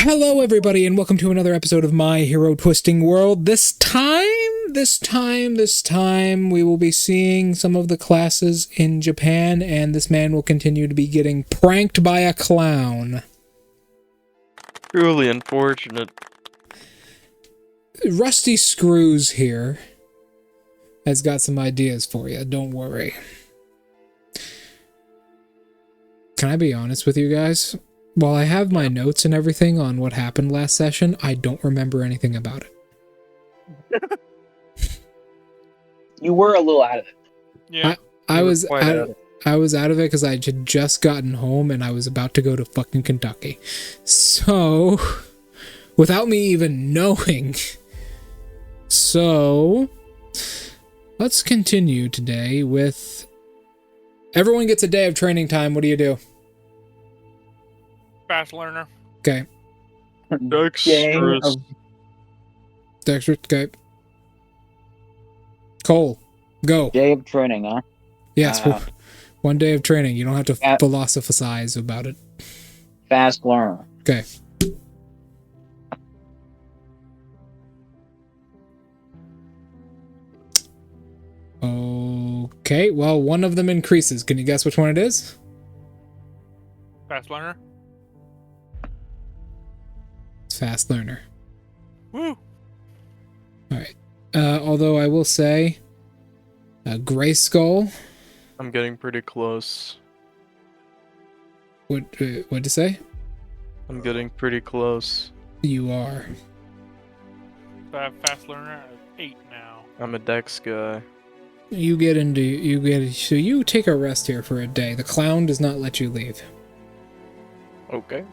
Hello everybody and welcome to another episode of My Hero Twisting World. This time, we will be seeing some of the classes in Japan, and this man will continue to be getting pranked by a clown. Truly unfortunate. Rusty Screws here has got some ideas for you, don't worry. Can I be honest with you guys? While I have my notes and everything on what happened last session, I don't remember anything about it. You were a little out of it. Yeah. I was out of it because I had just gotten home and I was about to go to fucking Kentucky. So, without me even knowing. So, let's continue today with... Everyone gets a day of training time. What do you do? Fast learner. Okay. Dexterous. Dexterous, okay. Cole, go. Day of training, huh? Yes, one day of training. You don't have to philosophize about it. Fast learner. Okay. Okay, well, one of them increases. Can you guess which one it is? Fast learner. Fast learner. Woo! Alright. Although I will say, Gray Skull. I'm getting pretty close. What'd you say? I'm getting pretty close. You are. Fast learner at 8 now. I'm a dex guy. So you take a rest here for a day. The clown does not let you leave. Okay.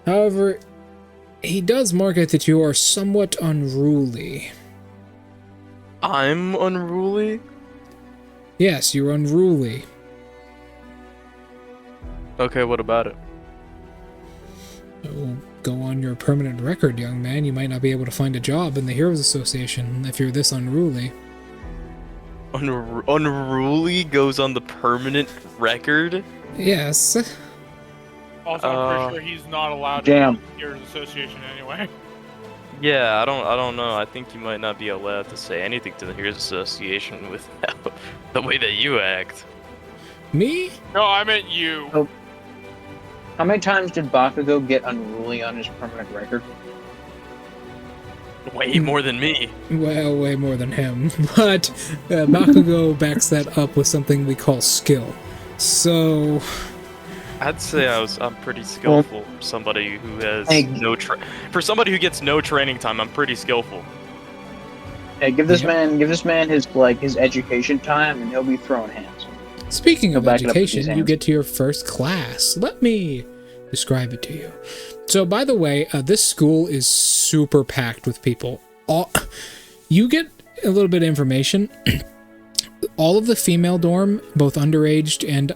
However, he does market that you are somewhat unruly. I'm unruly? Yes, you're unruly. Okay, what about it? So, go on your permanent record, young man. You might not be able to find a job in the Heroes Association if you're this unruly. Unruly goes on the permanent record? Yes. Also, I'm pretty sure he's not allowed to Damn. be in the Heroes Association anyway. Yeah, I don't know. I think you might not be allowed to say anything to the Heroes Association without the way that you act. Me? No, I meant you. How many times did Bakugo get unruly on his permanent record? Way more than me. Well, way more than him. But Bakugo backs that up with something we call skill. So... I'd say I'm pretty skillful for somebody who has for somebody who gets no training time. I'm pretty skillful. Hey, give this man his education time, and he'll be throwing hands. Speaking of back it up with these education, you hands. get to your first class. Let me describe it to you. So, by the way, this school is super packed with people. You get a little bit of information. All of the female dorm, both underaged and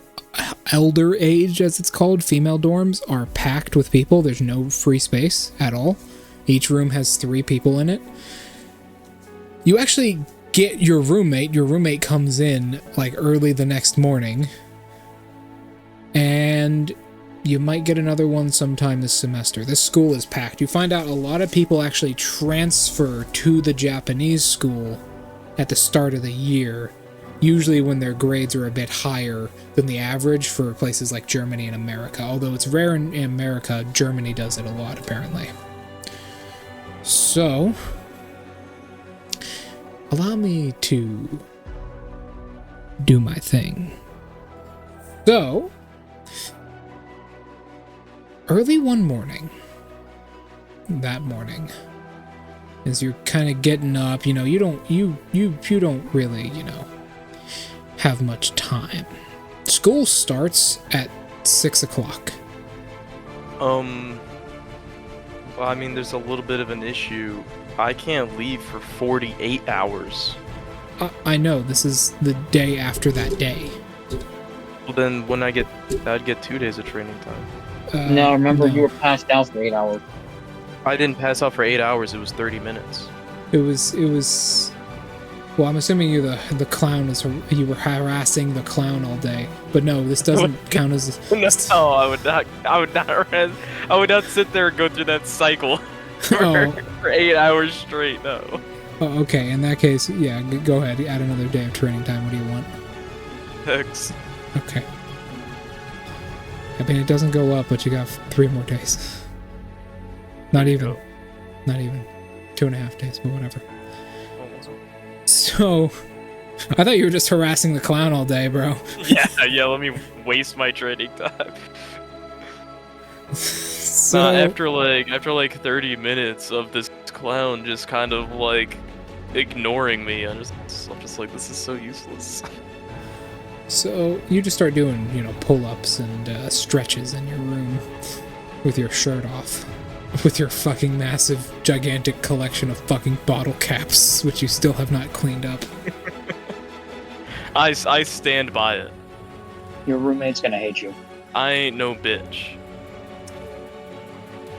elder age, as it's called, female dorms are packed with people. There's no free space at all. Each room has 3 people in it. You actually get your roommate. Your roommate comes in like early the next morning, and you might get another one sometime this semester. This school is packed. You find out a lot of people actually transfer to the Japanese school at the start of the year, usually when their grades are a bit higher than the average for places like Germany and America. Although it's rare in America, Germany does it a lot, apparently. So, allow me to do my thing. So, early one morning, that morning, as you're kind of getting up, you know, you don't really, you know, have much time. School starts at 6 o'clock. Well, I mean, there's a little bit of an issue. I can't leave for 48 hours. I know, this is the day after that day. Well, then when I'd get 2 days of training time. No, remember no. you were passed out for 8 hours. I didn't pass out for 8 hours. It was 30 minutes. It was Well, I'm assuming the clown is you were harassing the clown all day, but no, this doesn't count as. No, I would not. I would not. I would not sit there and go through that cycle for 8 hours straight. No. Oh, okay. In that case, yeah, go ahead. Add another day of training time. What do you want? X. Okay. I mean, it doesn't go up, but you got 3 more days. Not even. Not even. 2.5 days, but whatever. So, I thought you were just harassing the clown all day, bro. Yeah, let me waste my training time. So, after like 30 minutes of this clown just kind of like ignoring me, I'm just like, this is so useless. So, you just start doing, pull-ups and stretches in your room with your shirt off. With your fucking massive, gigantic collection of fucking bottle caps, which you still have not cleaned up. I stand by it. Your roommate's gonna hate you. I ain't no bitch.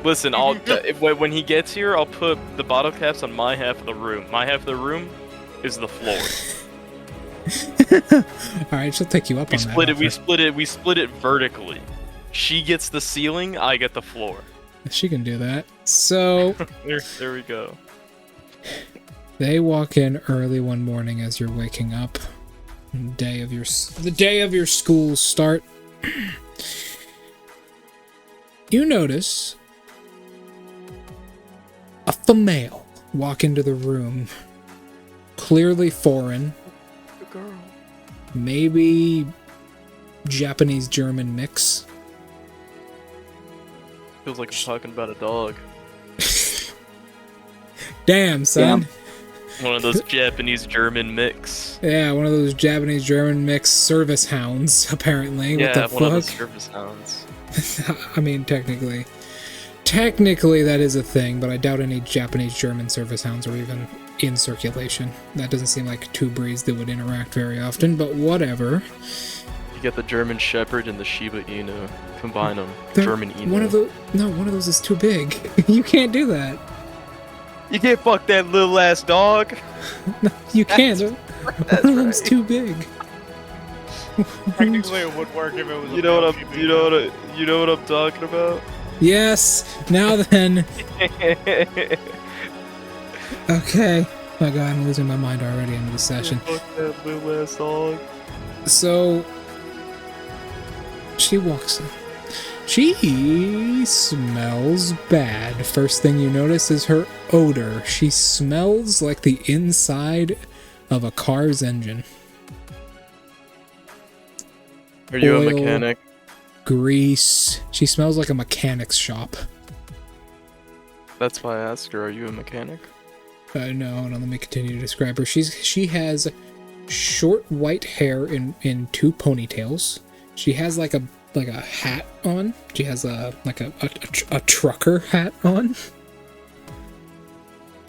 Listen, when he gets here, I'll put the bottle caps on my half of the room. My half of the room is the floor. Alright, she'll take you up on that. We split it vertically. She gets the ceiling, I get the floor. She can do that. So there we go. They walk in early one morning as you're waking up. The day of your school start. You notice a female walk into the room. Clearly foreign. The girl. Maybe Japanese-German mix. Feels like I'm talking about a dog. Damn, son. Yeah. One of those Japanese-German mix. Yeah, one of those Japanese-German mix service hounds, apparently. Yeah, what the one fuck? of those service hounds. I mean, technically that is a thing, but I doubt any Japanese-German service hounds are even in circulation. That doesn't seem like 2 breeds that would interact very often, but whatever. You get the German Shepherd and the Shiba Inu. Combine them. German Inu. One of those is too big. You can't do that. You can't fuck that little ass dog. No, you can't. One of them's too big. Technically, it would work if it was. You know what I'm talking about? Yes. Now then. Okay. My God, I'm losing my mind already into the session. Fuck that little ass dog. So she walks in. She smells bad. First thing you notice is her odor. She smells like the inside of a car's engine. Are you Oil, a mechanic? Grease. She smells like a mechanic's shop. That's why I asked her, are you a mechanic? No, hold on, let me continue to describe her. She has short white hair in 2 ponytails. She has like a hat on. She has a trucker hat on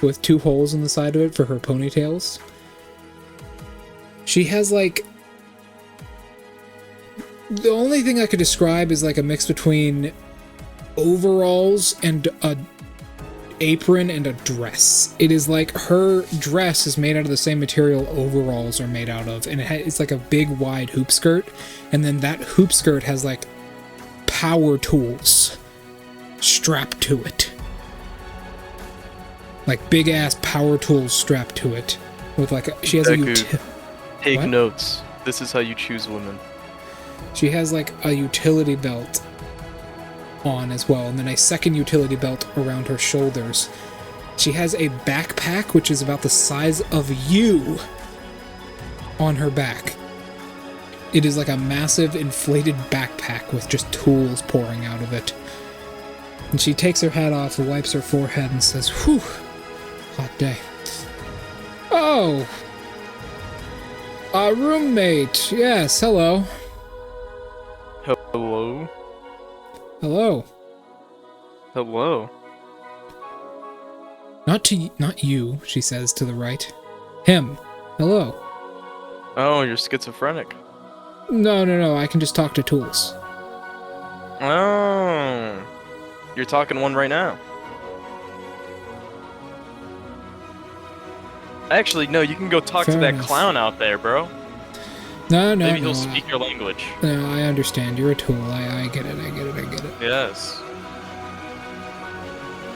with 2 holes in the side of it for her ponytails. She has like, the only thing I could describe is like a mix between overalls and a apron and a dress. It is like her dress is made out of the same material overalls are made out of, and it's like a big wide hoop skirt, and then that hoop skirt has like power tools strapped to it, like big ass power tools strapped to it with like she has Take notes. This is how you choose women. She has like a utility belt on as well, and then a second utility belt around her shoulders. She has a backpack which is about the size of you on her back. It is like a massive inflated backpack with just tools pouring out of it. And she takes her hat off, wipes her forehead, and says, "Whew, hot day." "Oh, a roommate. Yes, hello." Hello? "Hello." Hello? Not you, she says to the right. "Him. Hello." Oh, you're schizophrenic. No, I can just talk to tools. Oh. You're talking one right now. Actually, no, you can go talk Fair to that enough. clown out there, bro. No, Maybe he'll speak your language. No, I understand. You're a tool. I get it. I get it. Yes.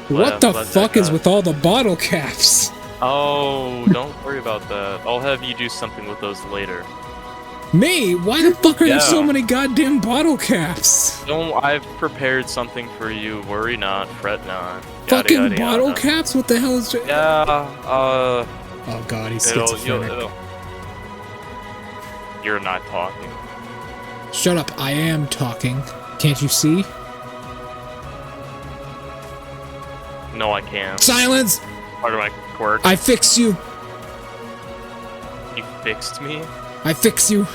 What the But fuck is with all the bottle caps? Oh, don't worry about that. I'll have you do something with those later. Me? Why the fuck are there so Yeah. many goddamn bottle caps? I've prepared something for you. Worry not, fret not. Fucking Yada, yada, bottle yada. caps? What the hell is? Yeah. Oh god, he's schizophrenic. You're not talking. Shut up! I am talking. Can't you see? No, I can't. Silence! Part of my quirk. I fix you. You fixed me? I fix you.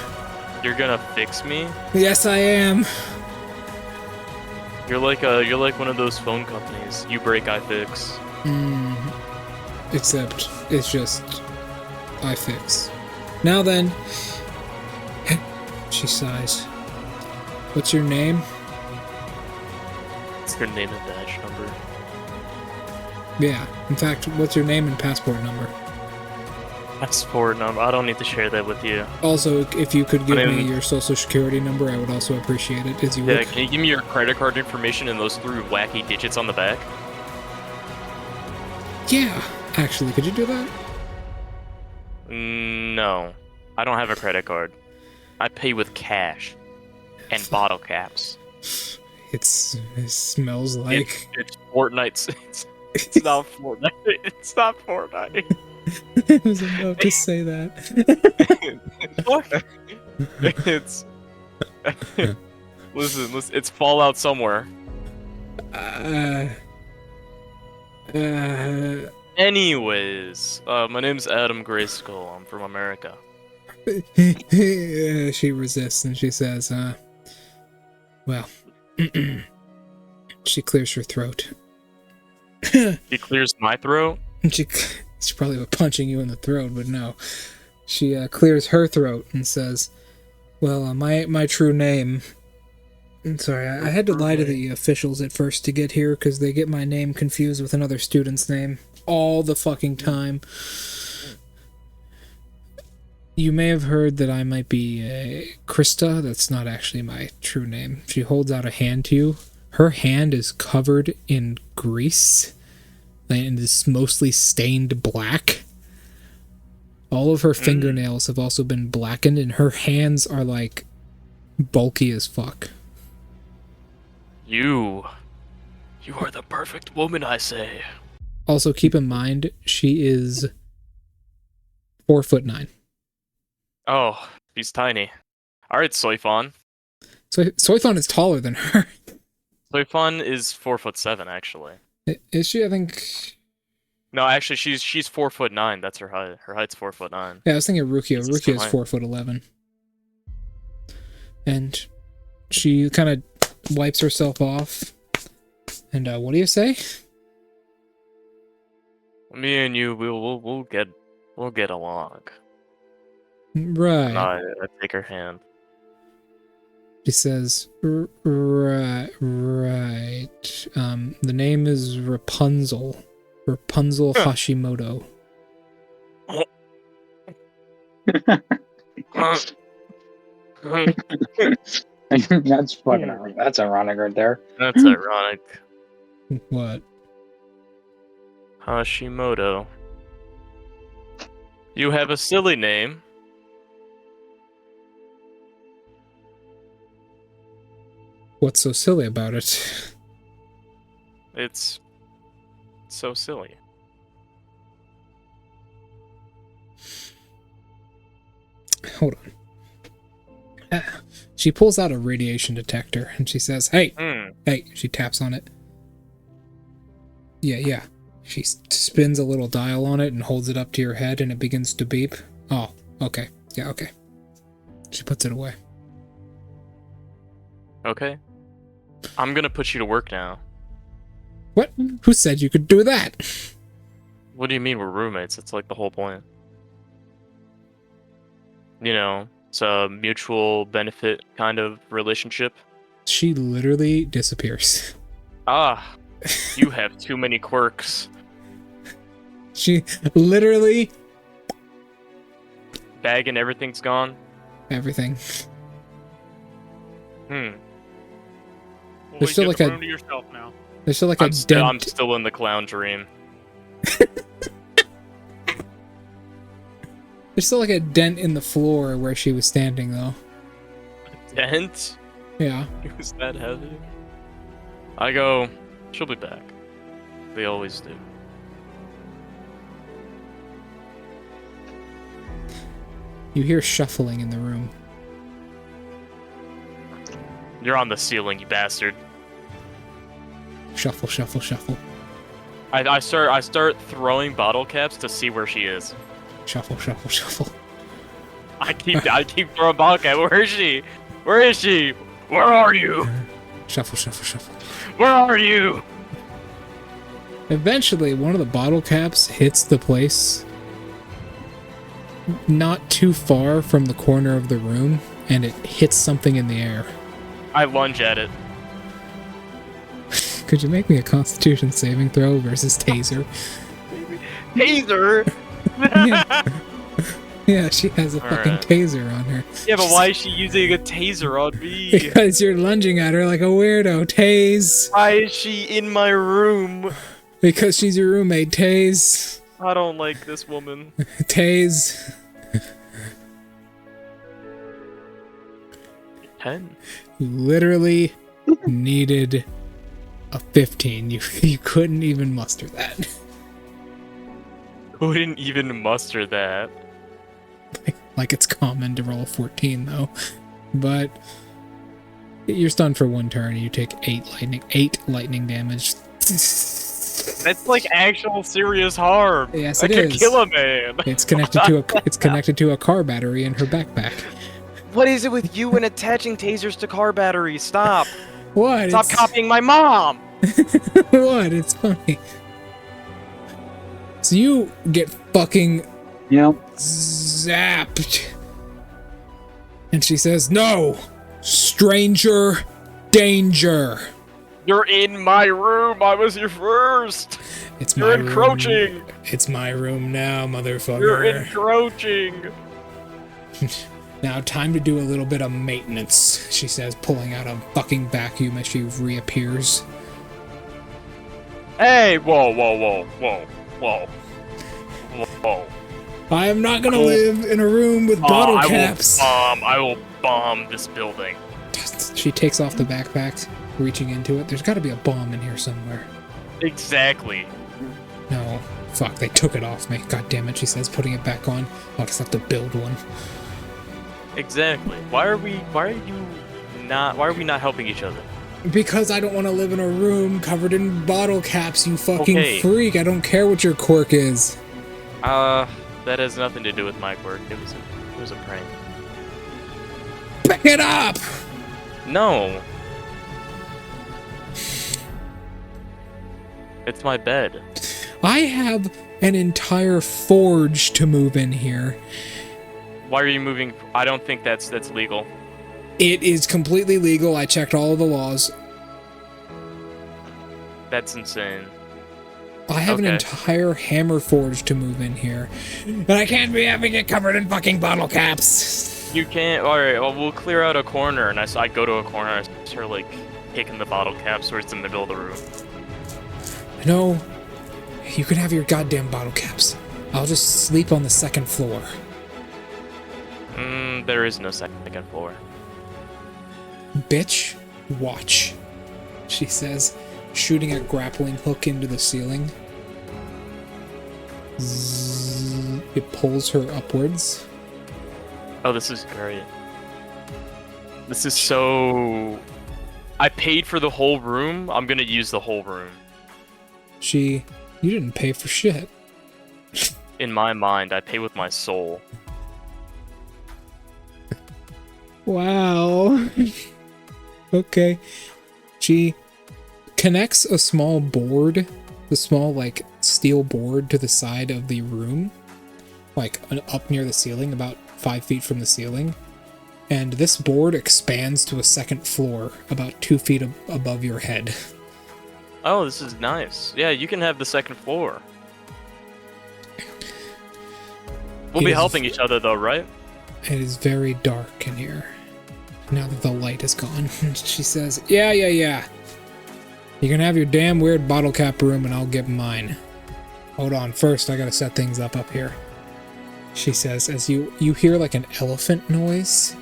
You're gonna fix me? Yes, I am. You're like one of those phone companies. You break, I fix. Except it's just I fix. Now then, she sighs. What's your name? It's your name and badge number. Yeah. In fact, what's your name and passport number? Passport number. I don't need to share that with you. Also, if you could give I mean- me your social security number, I would also appreciate it. As you Yeah, would. can you give me your credit card information and those 3 wacky digits on the back? Yeah. Actually, could you do that? No. I don't have a credit card. I pay with cash. And bottle caps. It smells like. It's Fortnite. It's not Fortnite. It's not Fortnite. I was about to say that. Fuck. It's. Listen, it's Fallout somewhere. Anyways, my name's Adam Grayskull. I'm from America. She resists and she says, well, she clears her throat. He clears my throat? She's probably punching you in the throat, but no. She clears her throat and says, well, my true name... I'm sorry, I had to lie to the officials at first to get here because they get my name confused with another student's name all the fucking time. You may have heard that I might be Krista. That's not actually my true name. She holds out a hand to you. Her hand is covered in grease and is mostly stained black. All of her fingernails have also been blackened, and her hands are like bulky as fuck. You are the perfect woman, I say. Also, keep in mind, she is 4'9". Oh, he's tiny. Alright, Soifon. So Soifon is taller than her. Soifon is 4'7", actually. Is she? I think. No, actually, she's 4'9". That's her height. Her height's 4'9". Yeah, I was thinking Rukia. It's the Rukia is same height. 4'11". And she kind of wipes herself off. And what do you say? Me and you, we'll get along. Right. I take her hand. She says, right. The name is Rapunzel. Rapunzel Hashimoto. That's fucking ironic. That's ironic right there. That's ironic. What? Hashimoto. You have a silly name. What's so silly about it? It's so silly. Hold on. She pulls out a radiation detector and she says, hey, hey, she taps on it. Yeah. She spins a little dial on it and holds it up to your head and it begins to beep. Oh, okay. Yeah, okay. She puts it away. Okay. I'm gonna put you to work now. What? Who said you could do that? What do you mean we're roommates? That's like the whole point. You know, it's a mutual benefit kind of relationship. She literally disappears. Ah, you have too many quirks. She literally bag and everything's gone? Everything. Well, There's still you like get the a- room to yourself now. There's still like a I'm dent. still in the clown dream. There's still like a dent in the floor where she was standing, though. Dent? Yeah. It was that heavy? I go, she'll be back. They always do. You hear shuffling in the room. You're on the ceiling, you bastard. Shuffle, shuffle, shuffle. I start throwing bottle caps to see where she is. Shuffle, shuffle, shuffle. I keep throwing bottle caps. Where is she? Where is she? Where are you? Shuffle, shuffle, shuffle. Where are you? Eventually, one of the bottle caps hits the place not too far from the corner of the room, and it hits something in the air. I lunge at it. Could you make me a Constitution saving throw versus Taser? Taser? Yeah, she has a fucking taser on her. Yeah, but why is she using a taser on me? Because you're lunging at her like a weirdo. Tase. Why is she in my room? Because she's your roommate. Tase. I don't like this woman. Tase. 10. You literally needed a 15. You couldn't even muster that. Couldn't even muster that. Like it's common to roll a 14 though. But you're stunned for one turn and you take 8 lightning damage. That's like actual serious harm. Yes, I it could is. kill a man. It's connected to a car battery in her backpack. What is it with you and attaching tasers to car batteries? Stop. What? Stop copying my mom. What? It's funny. So you get fucking zapped. And she says, "No! Stranger danger!" You're in my room. I was here first. It's You're my encroaching. room. It's my room now, motherfucker. You're encroaching. Now, time to do a little bit of maintenance, she says, pulling out a fucking vacuum as she reappears. Hey, whoa, whoa, whoa, whoa, whoa, whoa. I am not gonna live in a room with bottle caps. I will bomb this building. She takes off the backpack, reaching into it. There's gotta be a bomb in here somewhere. Exactly. No. Fuck, they took it off me. God damn it, she says, putting it back on. I'll just have to build one. Exactly. Why are we not helping each other? Because I don't want to live in a room covered in bottle caps, you fucking freak. I don't care what your quirk is. That has nothing to do with my quirk. It was a prank. Pick it up! No. It's my bed. I have an entire forge to move in here. Why are you moving? I don't think that's legal. It is completely legal. I checked all of the laws. That's insane. I have an entire hammer forge to move in here. And I can't be having it covered in fucking bottle caps. You can't. Alright, well, we'll clear out a corner, and I go to a corner, and I start, like, kicking the bottle caps where it's in the middle of the room. No, you can have your goddamn bottle caps. I'll just sleep on the second floor. There is no second floor. Bitch, watch, she says, shooting a grappling hook into the ceiling. Zzz, it pulls her upwards. Oh, this is great. This is so... I paid for the whole room. I'm gonna use the whole room. You didn't pay for shit. In my mind, I pay with my soul. Wow. Okay. She connects a small board, the small, like, steel board to the side of the room, like, up near the ceiling, about 5 feet from the ceiling. And this board expands to a second floor, about 2 feet above your head. Oh, this is nice. Yeah, you can have the second floor. We'll be helping each other, though, right? It is very dark in here. Now that the light is gone. She says, yeah. You can have your damn weird bottle cap room and I'll get mine. Hold on, first I gotta set things up here. She says, as you hear like an elephant noise,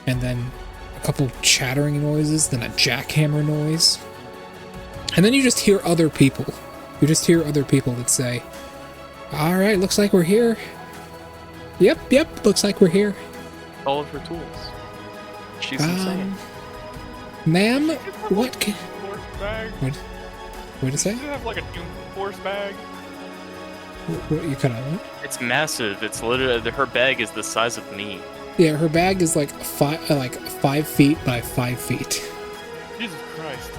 and then a couple chattering noises, then a jackhammer noise. And then you just hear other people. You just hear other people that say, alright, looks like we're here. Yep, looks like we're here. All of her tools. She's insane. Ma'am, what can... Force bag. What'd it say? Does it have like a Doom Force bag? What you cut out? It's massive. It's literally... Her bag is the size of me. Yeah, her bag is like 5 feet by 5 feet. Jesus Christ.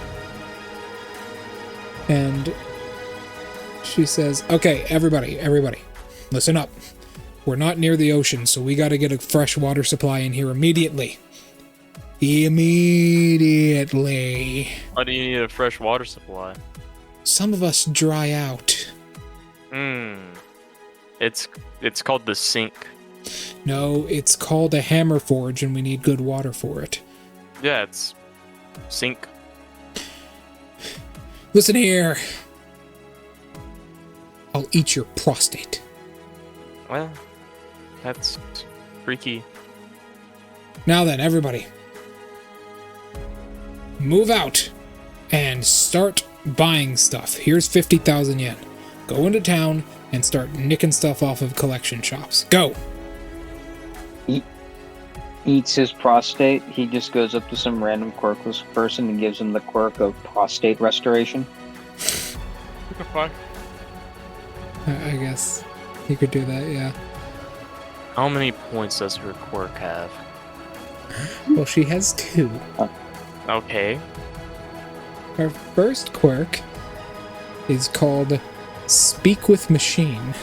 And she says, okay, everybody, listen up. We're not near the ocean, so we gotta get a fresh water supply in here immediately. Immediately. Why do you need a fresh water supply? Some of us dry out. It's called the sink. No, it's called a hammer forge, and we need good water for it. Yeah, it's sink. Listen here. I'll eat your prostate. Well, that's freaky. Now then, everybody. Move out and start buying stuff. Here's 50,000 yen. Go into town and start nicking stuff off of collection shops. Go! Eats his prostate. He just goes up to some random quirkless person and gives him the quirk of prostate restoration. What the fuck? I guess you could do that, yeah. How many points does her quirk have? Well, she has 2. Okay. Her first quirk is called Speak with Machine.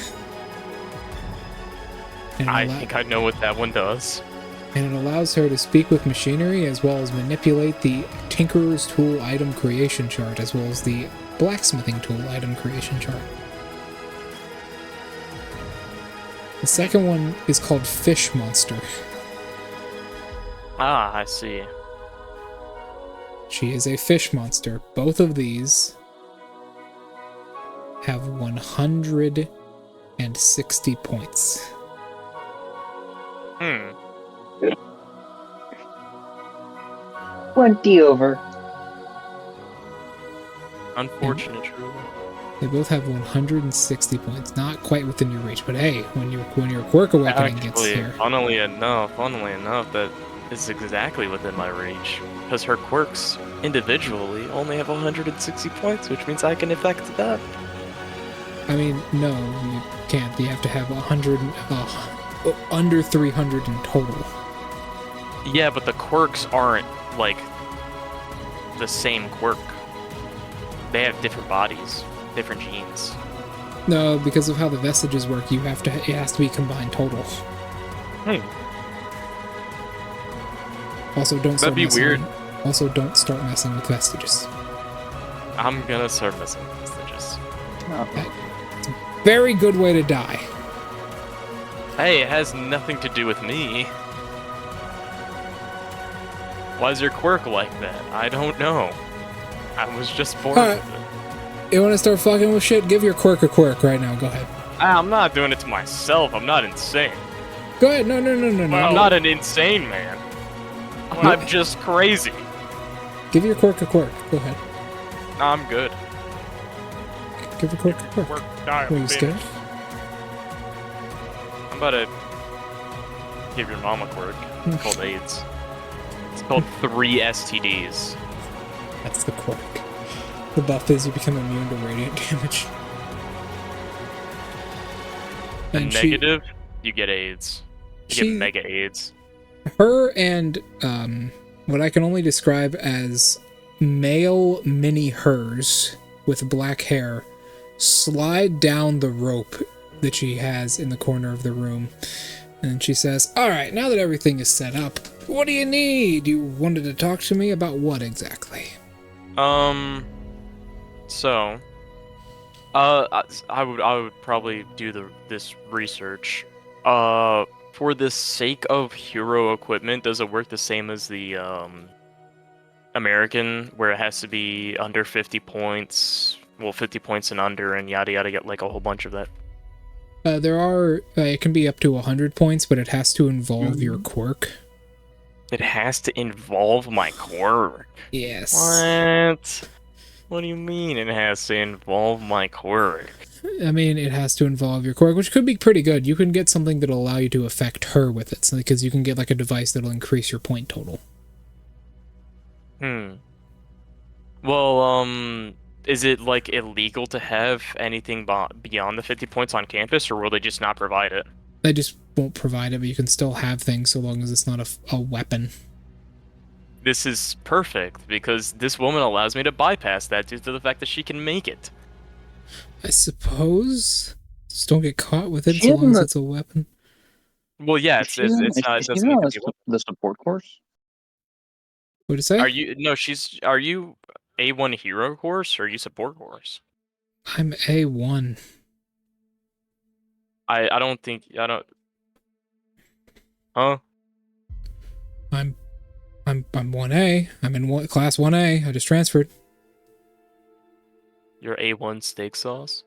And I think I know what that one does. And it allows her to speak with machinery as well as manipulate the Tinkerer's Tool item creation chart as well as the Blacksmithing Tool item creation chart. The second one is called Fish Monster. Ah, I see. She is a fish monster. Both of these have 160 points. 20 over. Unfortunate, truly. They both have 160 points. Not quite within your reach, but hey, when your quirk awakening gets here. Funnily enough, that is exactly within my reach. Because her quirks individually only have 160 points, which means I can affect that. I mean, no, you can't. You have to have 100, under 300 in total. Yeah, but the quirks aren't, like, the same quirk. They have different bodies, different genes. No, because of how the vestiges work, it has to be combined total. Also, don't start That'd be weird. Also, don't start messing with vestiges. I'm gonna start messing with vestiges. It's a very good way to die. Hey, it has nothing to do with me. Why is your quirk like that? I don't know. I was just born with it. You want to start fucking with shit? Give your quirk a quirk right now. Go ahead. I'm not doing it to myself. I'm not insane. Go ahead. No. I'm not an insane man. I'm just crazy. Give your quirk a quirk. Go ahead. I'm good. Give your quirk a quirk. Were you scared? I'm about to give your mom a quirk. It's called AIDS. It's called 3 STDs. That's the quirk. The buff is you become immune to radiant damage. And negative, you get AIDS. You get mega AIDS. Her and what I can only describe as male mini hers with black hair slide down the rope that she has in the corner of the room. And she says, alright, now that everything is set up, what do you need? You wanted to talk to me about what exactly? So, I would probably do this research. For the sake of hero equipment, does it work the same as the American, where it has to be under 50 points? Well, 50 points and under, and yada yada, get like a whole bunch of that. There are, it can be up to 100 points, but it has to involve your quirk. It has to involve my quirk. Yes. What? What do you mean it has to involve my quirk? I mean, it has to involve your quirk, which could be pretty good. You can get something that'll allow you to affect her with it, because you can get like a device that'll increase your point total. Well, is it like illegal to have anything beyond the 50 points on campus, or will they just not provide it? They just won't provide it, but you can still have things so long as it's not a weapon. This is perfect, because this woman allows me to bypass that due to the fact that she can make it. I suppose. Just don't get caught with it so long as it's a weapon. Well, yeah, it's not. It doesn't need to be the support course. What did it say? Are you? No, Are you A1 hero course or are you support course? I'm A1. I don't think I don't. Huh? I'm 1A. I'm in class 1A. I just transferred. You're A1 steak sauce?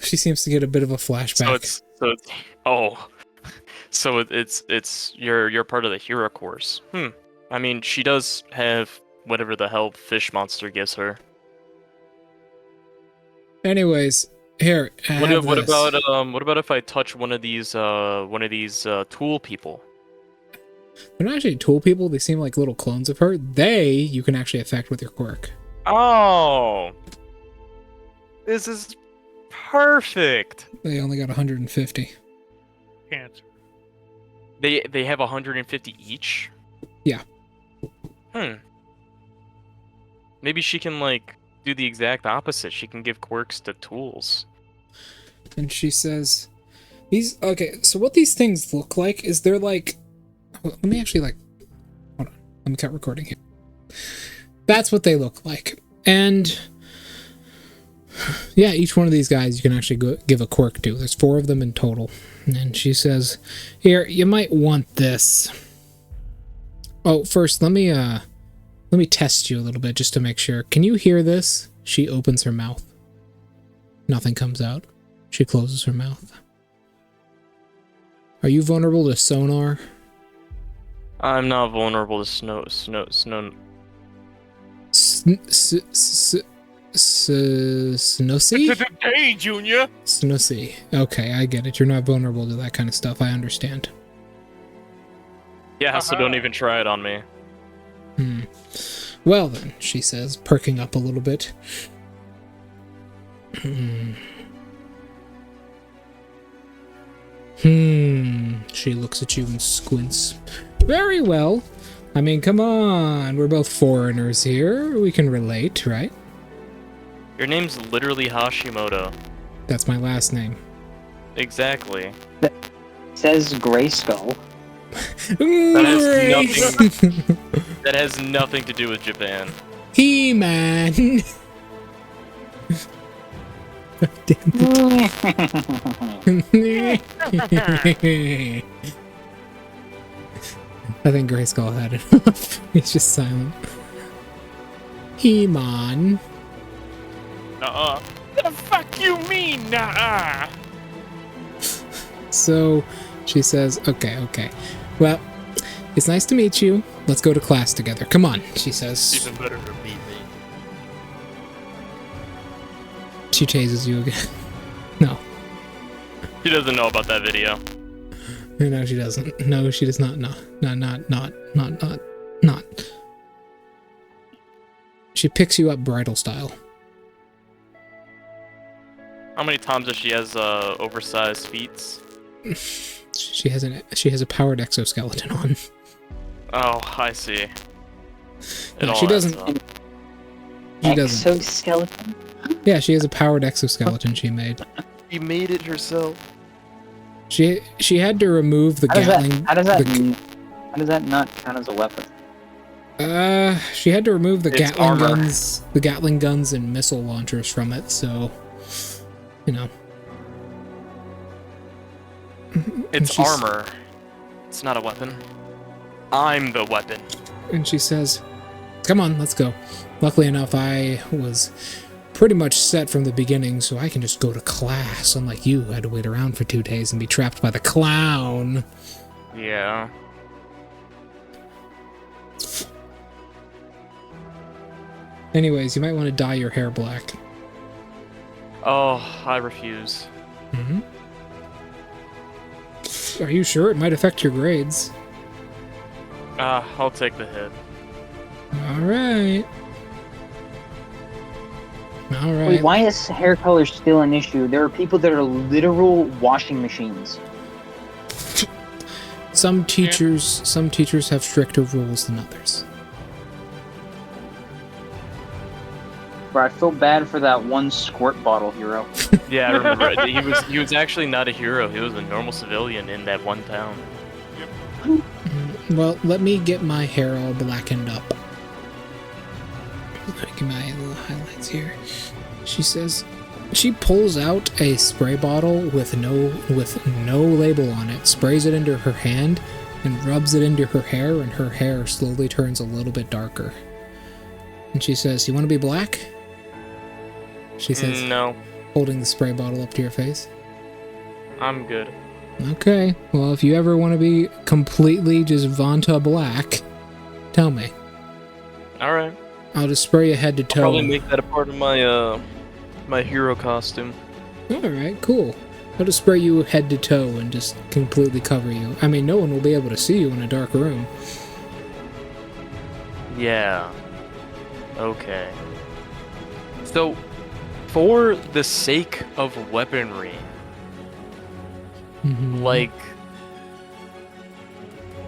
She seems to get a bit of a flashback. So it's you're part of the hero course. I mean, she does have whatever the hell fish monster gives her. Anyways, here. What about if I touch one of these tool people? They're not actually tool people. They seem like little clones of her. You can actually affect with your quirk. Oh, this is perfect. They only got 150. Can't. They have 150 each? Yeah. Maybe she can, like, do the exact opposite. She can give quirks to tools. And she says, so what these things look like is they're like, let me actually, like, hold on. Let me cut recording here. That's what they look like. And yeah, each one of these guys you can actually give a quirk to. There's 4 of them in total. And she says, here, you might want this. Oh, first, let me test you a little bit just to make sure. Can you hear this? She opens her mouth. Nothing comes out. She closes her mouth. Are you vulnerable to sonar? I'm not vulnerable to snow. Snossy? Hey, Junior! Snossy. Okay, I get it. You're not vulnerable to that kind of stuff. I understand. Yeah, so don't even try it on me. Well then, she says, perking up a little bit. She looks at you and squints. Very well. I mean, come on. We're both foreigners here. We can relate, right? Your name's literally Hashimoto. That's my last name. Exactly. It says Grayskull. That has nothing to do with Japan. He-Man. I think Grayskull had enough. He's just silent. He-Man. The fuck you mean, nah? So she says, okay. Well, it's nice to meet you. Let's go to class together. Come on, she says. Even better to meet me. She chases you again. No. She doesn't know about that video. No, she doesn't. No, she does not. No. Not. She picks you up bridal style. How many times does she has oversized feet? She has a powered exoskeleton on. Oh, I see. No, she doesn't. She doesn't. Exoskeleton? Yeah, she has a powered exoskeleton she made. She made it herself. She had to remove the Gatling. How does that not count as a weapon? She had to remove the It's Gatling armor. guns, and missile launchers from it. So you know. It's she's- armor. It's not a weapon. I'm the weapon. And she says, come on, let's go. Luckily enough, I was pretty much set from the beginning, so I can just go to class, unlike you who had to wait around for 2 days and be trapped by the clown. Yeah. Anyways, you might want to dye your hair black. Oh, I refuse. Mm-hmm. Are you sure? It might affect your grades. I'll take the hit. Alright. Alright. Wait, why is hair color still an issue? There are people that are literal washing machines. Some teachers have stricter rules than others. Bro, I feel bad for that one squirt bottle hero. Yeah, I remember. He was actually not a hero. He was a normal civilian in that one town. Well, let me get my hair all blackened up. Let me get my little highlights here. She says, she pulls out a spray bottle with no label on it, sprays it into her hand, and rubs it into her hair, and her hair slowly turns a little bit darker. And she says, you want to be black? She says, No, holding the spray bottle up to your face. I'm good. Okay, well, if you ever want to be completely just Vanta black, tell me. Alright. I'll just spray you head to toe. Probably make that a part of my, my hero costume. Alright, cool. I'll just spray you head to toe and just completely cover you. I mean, no one will be able to see you in a dark room. Yeah. Okay. So, for the sake of weaponry, Mhm. like,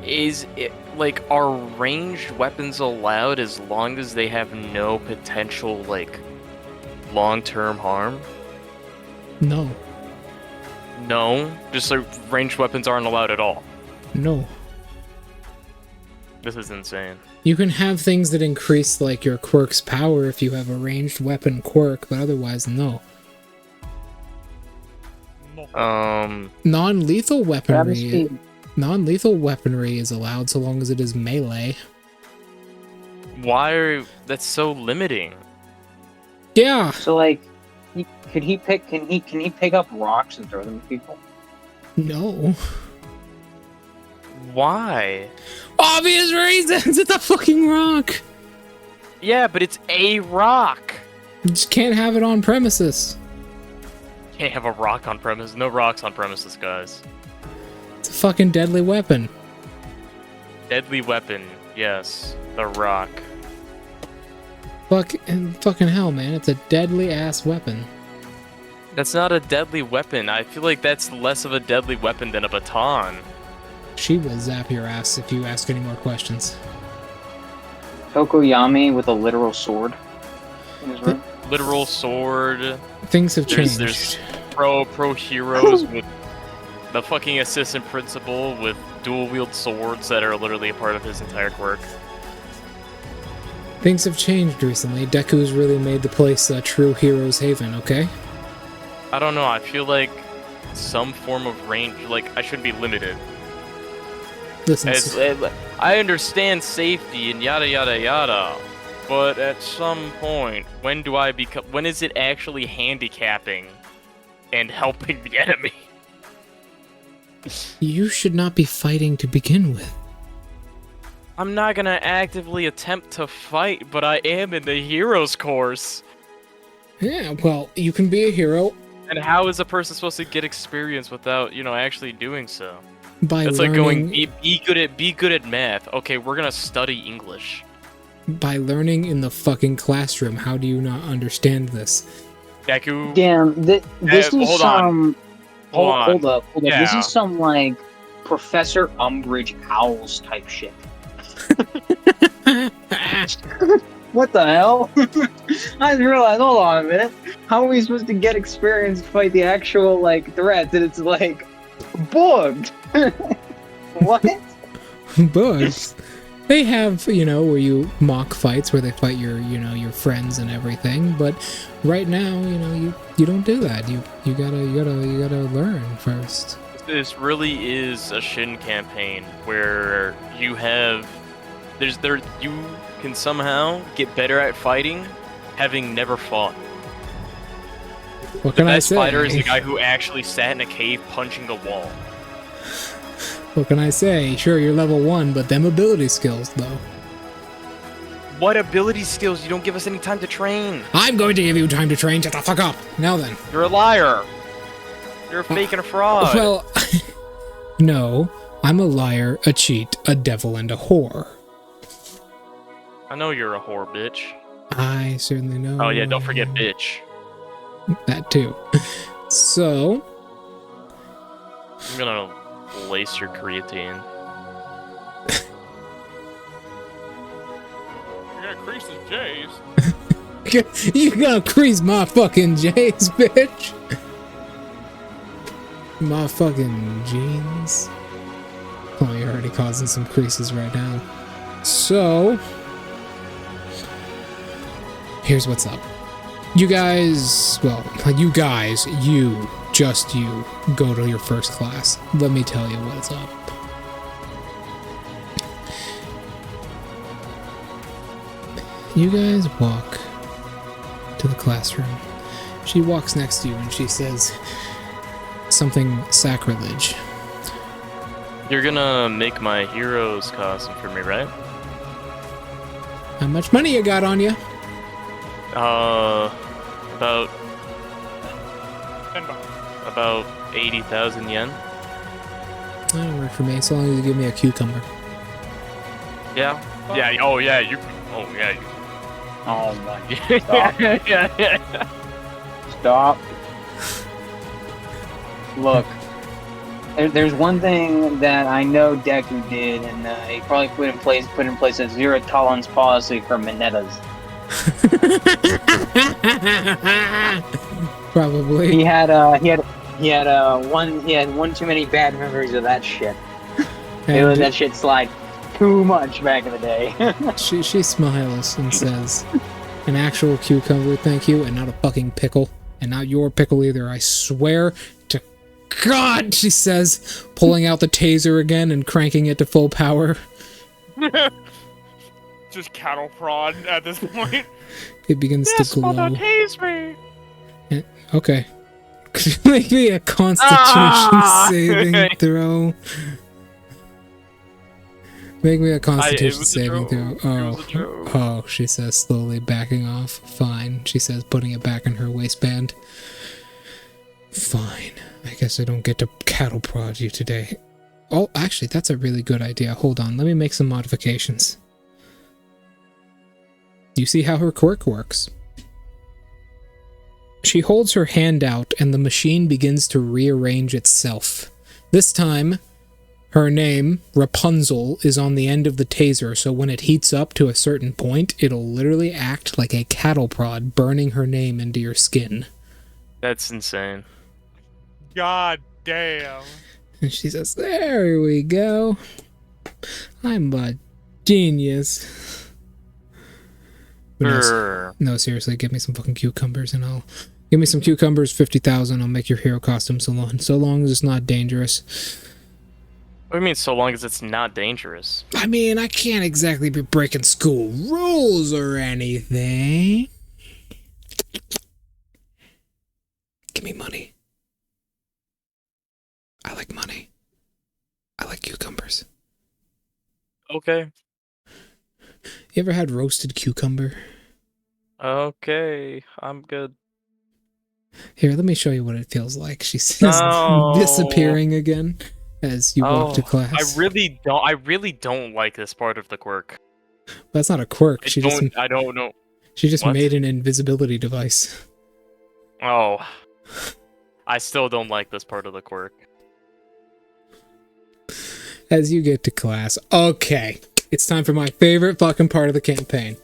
is it, like, are ranged weapons allowed as long as they have no potential, like, long-term harm? No. No? Just like ranged weapons aren't allowed at all? No. This is insane. You can have things that increase, like, your quirk's power if you have a ranged weapon quirk, but otherwise, no. Non-lethal weaponry... Non-lethal weaponry is allowed so long as it is melee. Why are... That's so limiting. Yeah! So like, can he pick up rocks and throw them at people? No. Why? Obvious reasons! It's a fucking rock! Yeah, but it's a rock. You just can't have it on premises. Can't have a rock on premises. No rocks on premises, guys. It's a fucking deadly weapon. Deadly weapon. Yes. The rock. Fucking hell, man. It's a deadly ass weapon. That's not a deadly weapon. I feel like that's less of a deadly weapon than a baton. She will zap your ass if you ask any more questions. Tokoyami with a literal sword in his room. Literal sword. Things have changed. There's pro heroes with the fucking assistant principal with dual wield swords that are literally a part of his entire quirk. Things have changed recently. Deku's really made the place a true hero's haven, okay? I don't know, I feel like some form of range, like, I shouldn't be limited. Listen, I understand safety and yada yada yada, but at some point, when is it actually handicapping and helping the enemy? you should not be fighting to begin with. I'm not gonna actively attempt to fight, but I am in the hero's course. Yeah, well, you can be a hero And how is a person supposed to get experience without, actually doing so? by That's learning, like going, be good at math. Okay, we're gonna study English. by learning in the fucking classroom. How do you not understand this? Deku. Damn, this is hold on. some. Hold Hold up. This Yeah. is some like Professor Umbridge Owls type shit. What the hell? I just realized. Hold on a minute. How are we supposed to get experience to fight the actual like threats? And it's like bugged. What? Bugs. They have, you know, where you mock fights where they fight your, you know, your friends and everything. But right now, you know, you don't do that. You gotta learn first. This really is a Shin campaign where you have you can somehow get better at fighting having never fought. What can The I best say? fighter is the guy who actually sat in a cave punching a wall. What can I say? Sure, you're level 1, but them ability skills, though. What ability skills? You don't give us any time to train. I'm going to give you time to train. Shut the fuck up. Now then. You're a liar. You're a fake and a fraud. Well, no. I'm a liar, a cheat, a devil, and a whore. I know you're a whore, bitch. I certainly know. Oh yeah, don't forget bitch. That too. So... I'm gonna lace your creatine. You're gonna crease his J's. You gonna crease my fucking J's, bitch. My fucking jeans. Oh, you're already causing some creases right now. So... here's what's up. You guys, well, just you, go to your first class. Let me tell you what's up. You guys walk to the classroom. She walks next to you and she says something sacrilege. You're gonna make my hero's costume for me, right? How much money you got on you? About $10. about 80,000 yen. That'll work for me, so long as you give me a cucumber. Yeah. Yeah. Oh yeah. You. Oh yeah. You. Oh my. Yeah. Stop. Look. There's one thing that I know Deku did, and he probably put in place a zero tolerance policy for Minettas. Probably. He had one too many bad memories of that shit. They let that shit slide too much back in the day. She smiles and says, "An actual cucumber, thank you, and not a fucking pickle, and not your pickle either. I swear to God," she says, pulling out the taser again and cranking it to full power. Just cattle prod at this point. It begins to glow. Tase me. Okay. Could you make me a Constitution saving throw? Make me a Constitution saving throw. Oh, she says, slowly backing off. Fine, she says, putting it back in her waistband. Fine. I guess I don't get to cattle prod you today. Oh, actually, that's a really good idea. Hold on, let me make some modifications. You see how her quirk works? She holds her hand out and the machine begins to rearrange itself. This time, her name, Rapunzel, is on the end of the taser, so when it heats up to a certain point, it'll literally act like a cattle prod, burning her name into your skin. That's insane. God damn. And she says, there we go. I'm a genius. No, seriously, give me some fucking cucumbers and I'll... Give me some cucumbers, 50,000, I'll make your hero costume so long as it's not dangerous. What do you mean, so long as it's not dangerous? I mean, I can't exactly be breaking school rules or anything. Give me money. I like money. I like cucumbers. Okay. You ever had roasted cucumber? Okay, I'm good. Here, let me show you what it feels like. She says, disappearing again as you walk to class. I really don't like this part of the quirk. That's not a quirk. I don't know. She just made an invisibility device. Oh. I still don't like this part of the quirk. As you get to class. Okay. It's time for my favorite fucking part of the campaign.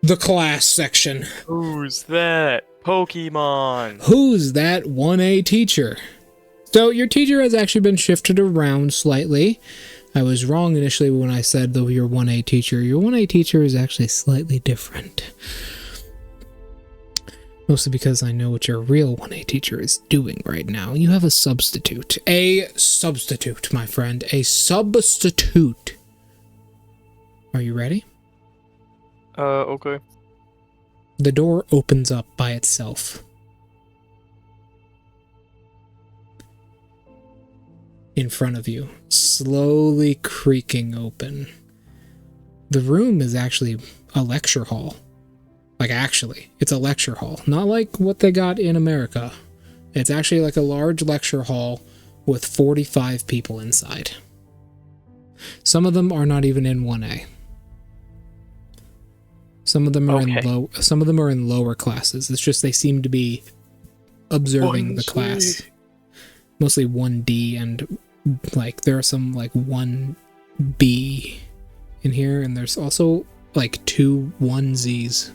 The class section. Who's that? Pokemon. Who's that 1A teacher? So your teacher has actually been shifted around slightly. I was wrong initially when I said though your 1A teacher. Your 1A teacher is actually slightly different. Mostly because I know what your real 1A teacher is doing right now. You have a substitute. A substitute, my friend. A substitute. Are you ready? Okay. The door opens up by itself. In front of you, slowly creaking open. The room is actually a lecture hall. Like, actually, it's a lecture hall. Not like what they got in America. It's actually like a large lecture hall with 45 people inside. Some of them are not even in 1A. Some of them are in lower classes. It's just they seem to be observing the class. Mostly 1D, and like there are some like 1B in here, and there's also like 2 1Zs.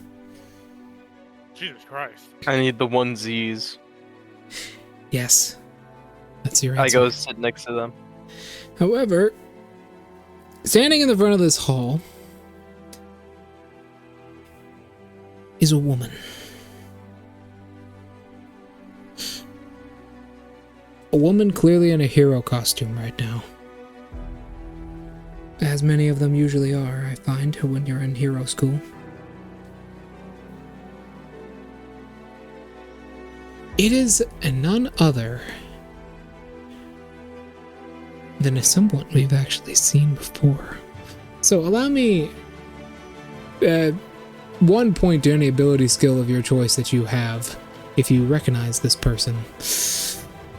Jesus Christ. I need the 1Zs. Yes. That's your answer. I go sit next to them. However, standing in the front of this hall is a woman. A woman clearly in a hero costume right now. As many of them usually are, I find, when you're in hero school. It is none other than someone we've actually seen before. So allow me 1 point to any ability skill of your choice that you have if you recognize this person.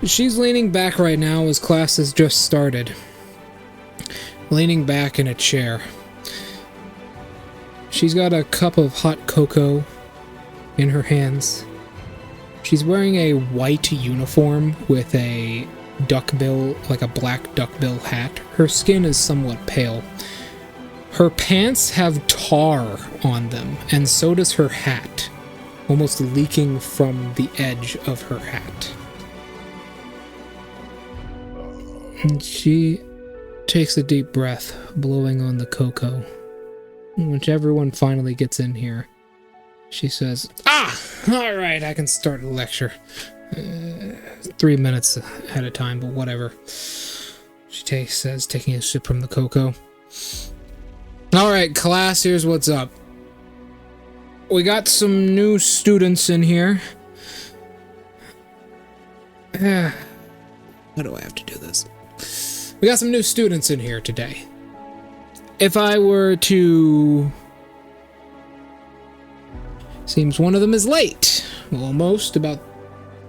She's leaning back right now as class has just started. Leaning back in a chair. She's got a cup of hot cocoa in her hands. She's wearing a white uniform with a duckbill, like a black duckbill hat. Her skin is somewhat pale. Her pants have tar on them, and so does her hat, almost leaking from the edge of her hat. And she takes a deep breath, blowing on the cocoa. Once everyone finally gets in here, she says, alright, I can start the lecture. 3 minutes at a time, but whatever. She says, taking a sip from the cocoa. Alright, class, here's what's up. We got some new students in here. How do I have to do this? We got some new students in here today. If I were to... Seems one of them is late. Almost, about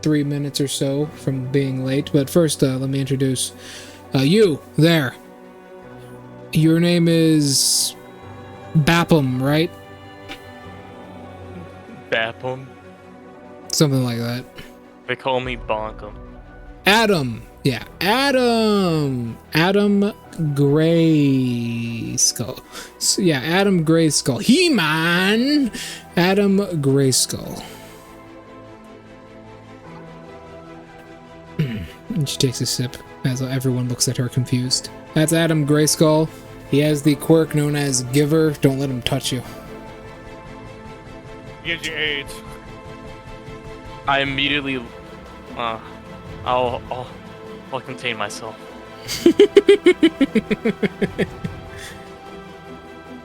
3 minutes or so from being late. But first, let me introduce you there. Your name is Bapham, right? Bapham. Something like that. They call me Bonkum. Adam. Yeah, Adam. Adam Grayskull. Yeah, Adam Grayskull. He-Man. Adam Grayskull. And she takes a sip as everyone looks at her confused. That's Adam Grayskull. He has the quirk known as Giver. Don't let him touch you. Gives you AIDS. I immediately, I'll contain myself.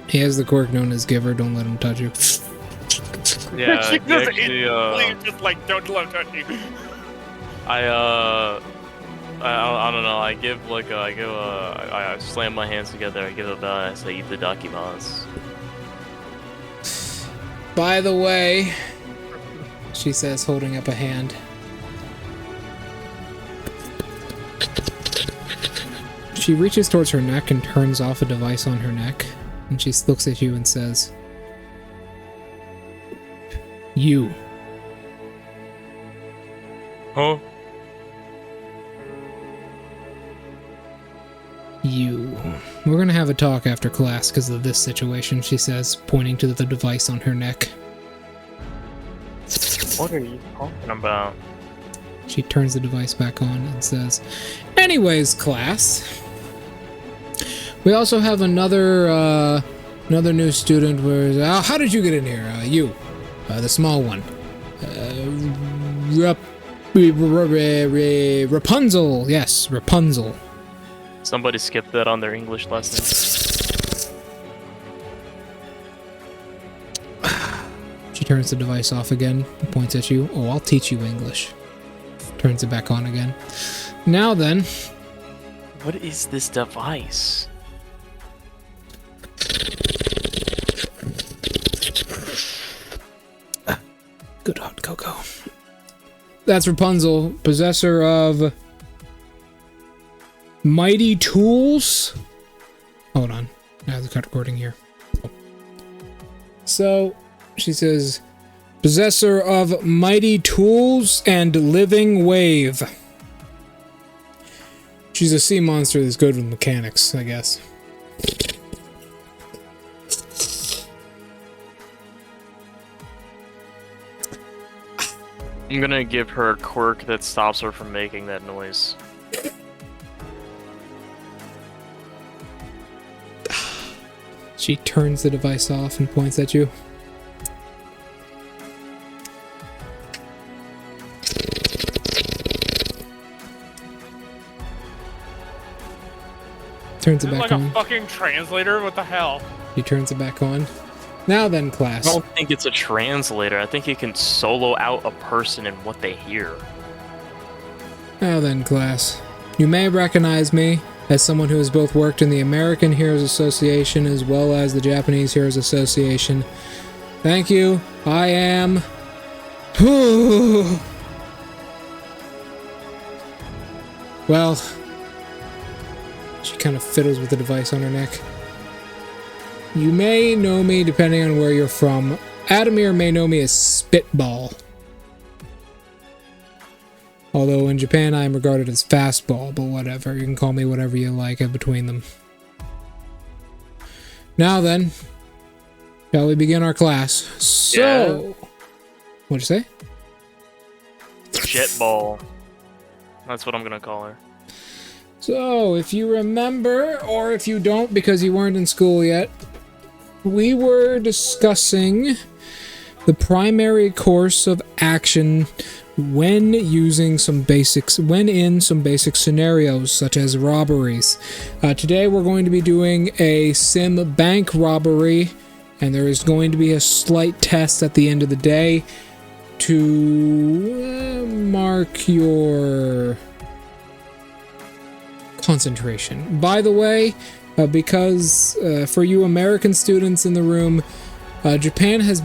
He has the quirk known as Giver. Don't let him touch you. Yeah, She just actually, just like, don't let him touch you. I don't know. I slam my hands together. I give a bow. I say, "Eat the dakimasu." By the way, she says, holding up a hand. She reaches towards her neck and turns off a device on her neck, and she looks at you and says, "You." Huh? You. We're gonna have a talk after class because of this situation, she says, pointing to the device on her neck. What are you talking about? She turns the device back on and says, anyways, class, We also have another new student. How did you get in here? You, the small one. Rapunzel. Yes, Rapunzel. Somebody skipped that on their English lesson. She turns the device off again, points at you. Oh, I'll teach you English. Turns it back on again. Now then. What is this device? Good hot cocoa. That's Rapunzel, possessor of mighty tools. Hold on. I have to cut recording here. So, she says, possessor of mighty tools and living wave. She's a sea monster that's good with mechanics, I guess. I'm gonna give her a quirk that stops her from making that noise. She turns the device off and points at you. Turns it back like on. a fucking translator? What the hell? He turns it back on. Now then, class. I don't think it's a translator. I think it can solo out a person and what they hear. Now then, class. You may recognize me as someone who has both worked in the American Heroes Association as well as the Japanese Heroes Association. Thank you. I am... Well... She kind of fiddles with the device on her neck. You may know me depending on where you're from. Adamir may know me as Spitball. Although in Japan I am regarded as Fastball, but whatever. You can call me whatever you like in between them. Now then, shall we begin our class? So, what'd you say? Jetball. That's what I'm gonna call her. So, if you remember, or if you don't because you weren't in school yet, we were discussing the primary course of action when in some basic scenarios such as robberies. Today we're going to be doing a sim bank robbery, and there is going to be a slight test at the end of the day to mark your concentration. By the way, because for you American students in the room, Japan has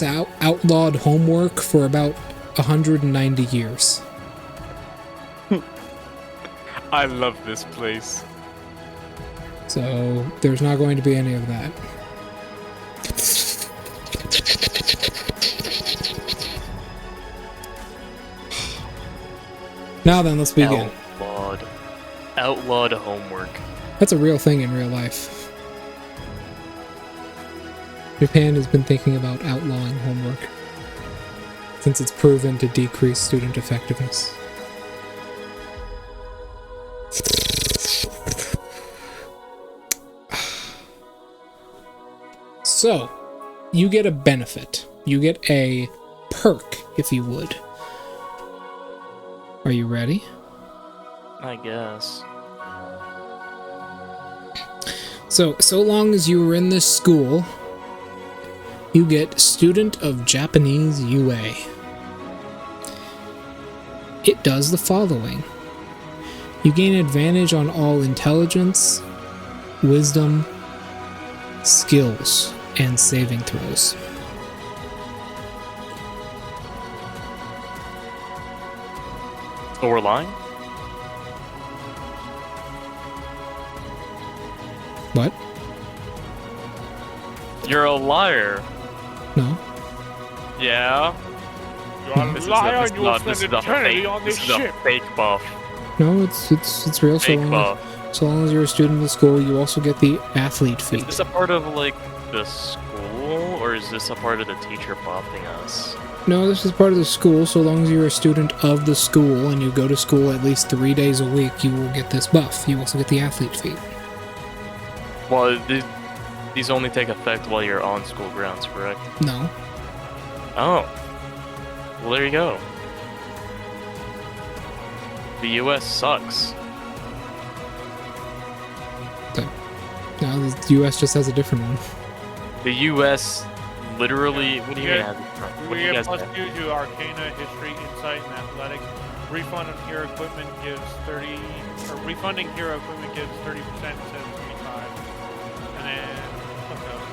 outlawed homework for about 190 years. I love this place. So there's not going to be any of that. Now then, let's begin. Outlawed homework. That's a real thing in real life. Japan has been thinking about outlawing homework since it's proven to decrease student effectiveness. So, you get a benefit. You get a perk, if you would. Are you ready? I guess. So long as you were in this school, you get Student of Japanese UA. It does the following. You gain advantage on all intelligence, wisdom, skills, and saving throws. So we're lying? What? You're a liar. No. Yeah. You're a This liar is and you will this spend is a eternity fake. on This this is a ship. fake buff. No, it's real. Fake buff. So long as you're a student of the school, you also get the athlete Is feat. this a part of like the school, or is this a part of the teacher buffing us? No, this is part of the school. So long as you're a student of the school and you go to school at least 3 days a week, you will get this buff. You also get the athlete feat. Well, these only take effect while you're on school grounds, correct? No. Oh. Well, there you go. The U.S. sucks. No, the U.S. just has a different one. The U.S. literally. What do you mean? What do you guys plus have? 2 to Arcana, History, Insight, and Athletics. Refund of hero equipment gives 30. Or refunding hero equipment gives 30% instead of 25. And then something else.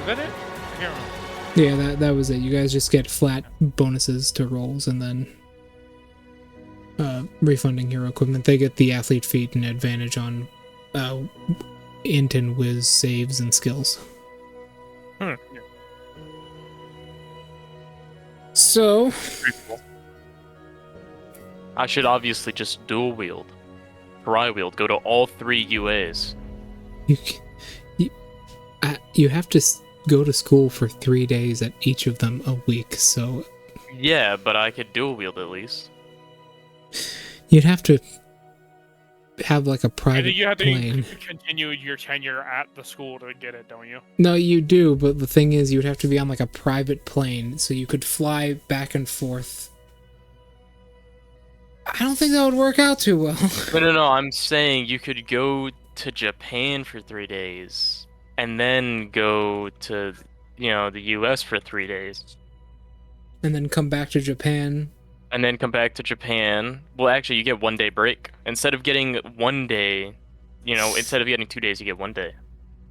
Is that it? I can't remember. Yeah, that was it. You guys just get flat bonuses to rolls, and then refunding hero equipment. They get the athlete feat and advantage on int and whiz saves and skills. So I should obviously just dual wield, tri wield, go to all 3 UAs. you have to go to school for 3 days at each of them a week, so Yeah, but I could dual wield at least. you'd have to have like a And private then you have to plane. continue your tenure at the school to get it, don't you? No, you do, but the thing is, you would have to be on like a private plane, so you could fly back and forth. I don't think that would work out too well. No, I'm saying you could go to Japan for 3 days, and then go to, the US for 3 days. And then come back to Japan. And then come back to Japan. Well, actually, you get 1 day break. Instead of getting 1 day, instead of getting 2 days, you get 1 day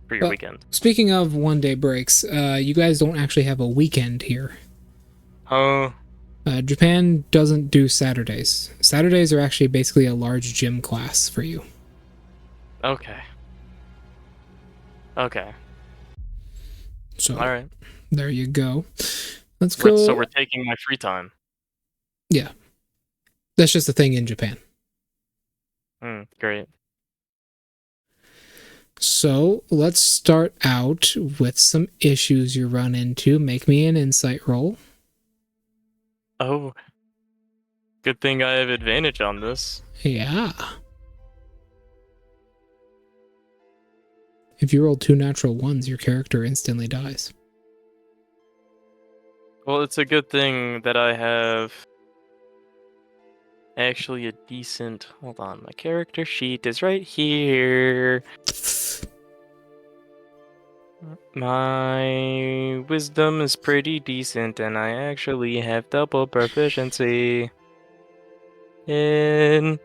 for your weekend. Speaking of 1 day breaks, you guys don't actually have a weekend here. Oh. Japan doesn't do Saturdays. Saturdays are actually basically a large gym class for you. Okay. So, all right. There you go. Let's go. So we're taking my free time. Yeah. That's just a thing in Japan. Great. So let's start out with some issues you run into. Make me an insight roll. Oh. Good thing I have advantage on this. Yeah. If you roll 2 natural ones, your character instantly dies. Well, it's a good thing that I have actually a decent... Hold on, my character sheet is right here. My wisdom is pretty decent, and I actually have double proficiency in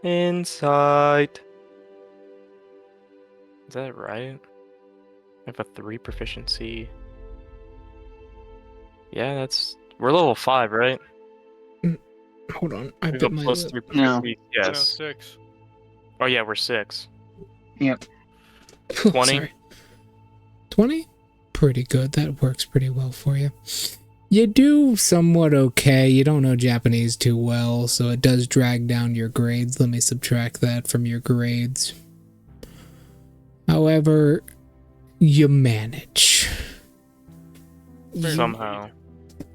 insight. Is that right? I have a 3 proficiency. Yeah, we're level 5, right? Hold on. I bit my plus 3 proficiency. No. Yes. 6. Oh yeah, we're 6. Yep. 20? 20? Pretty good. That works pretty well for you. You do somewhat okay. You don't know Japanese too well, so it does drag down your grades. Let me subtract that from your grades. However, you manage. Somehow.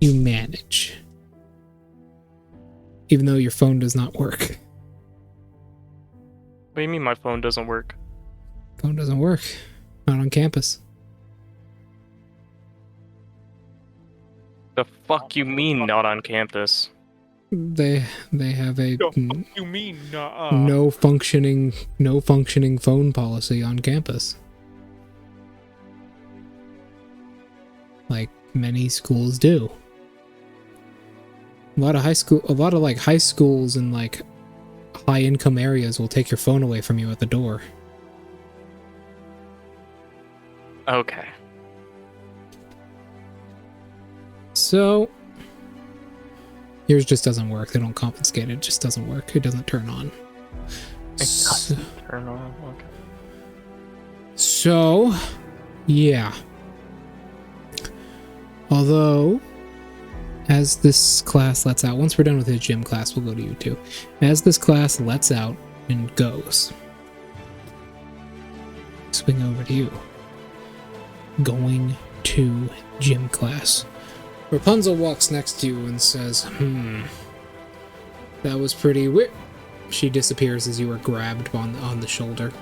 You manage. Even though your phone does not work. What do you mean my phone doesn't work? Phone doesn't work. Not on campus. The fuck you mean not on campus? They have a You mean no functioning phone policy on campus. Like many schools do. A lot of high schools in like high income areas will take your phone away from you at the door. Okay. So yours just doesn't work. They don't confiscate it. It just doesn't work. It doesn't turn on. Turn on. Okay. So, yeah. Although, as this class lets out, once we're done with his gym class, we'll go to you two. As this class lets out and goes, swing over to you. Going to gym class. Rapunzel walks next to you and says, that was pretty weird. She disappears as you are grabbed on the shoulder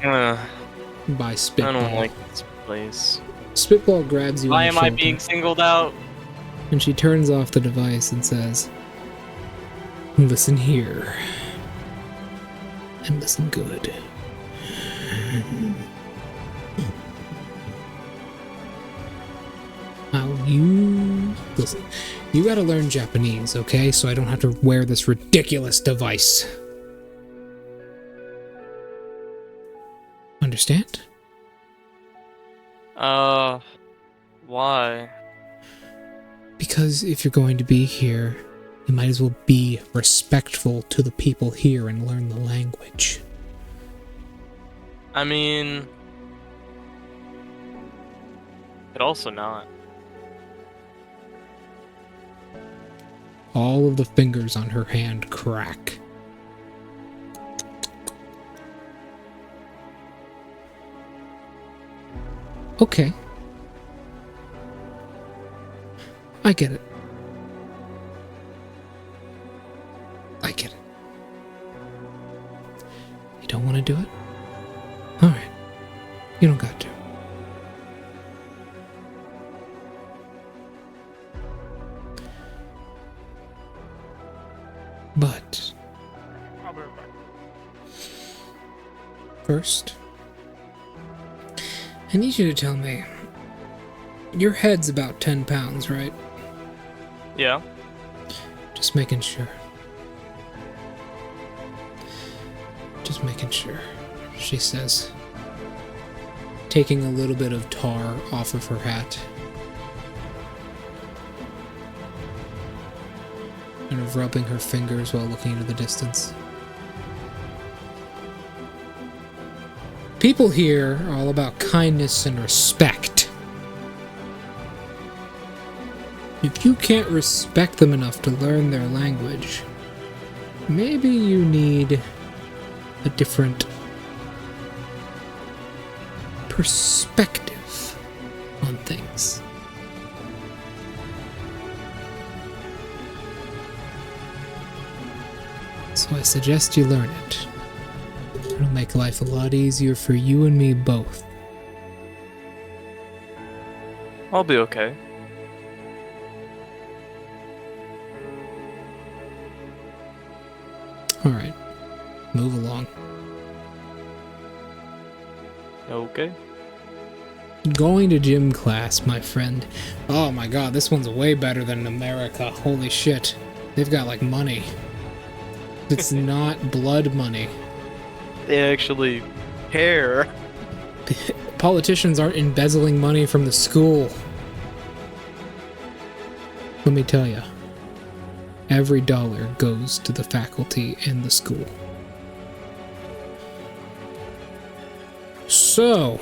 by Spitball. I don't like this place. Spitball grabs you. Why on the am I shoulder, being singled out? and she turns off the device and says, "Listen here, and listen good. Now listen. You gotta learn Japanese, okay? So I don't have to wear this ridiculous device. Understand? Why? Because if you're going to be here, you might as well be respectful to the people here and learn the language. I mean, but also not. All of the fingers on her hand crack. Okay. I get it. I get it. You don't want to do it? Alright. You don't got to. But I'll be right back. first, I need you to tell me, your head's about 10 pounds, right? Yeah. Just making sure. Just making sure, she says, taking a little bit of tar off of her hat. Kind of rubbing her fingers while looking into the distance. People here are all about kindness and respect. If you can't respect them enough to learn their language, maybe you need a different perspective on things. So I suggest you learn it. It'll make life a lot easier for you and me both. I'll be okay. Alright. Move along. Okay. Going to gym class, my friend. Oh my god, this one's way better than America. Holy shit. They've got like money. It's not blood money. They actually care. Politicians aren't embezzling money from the school. Let me tell you, every dollar goes to the faculty and the school. So,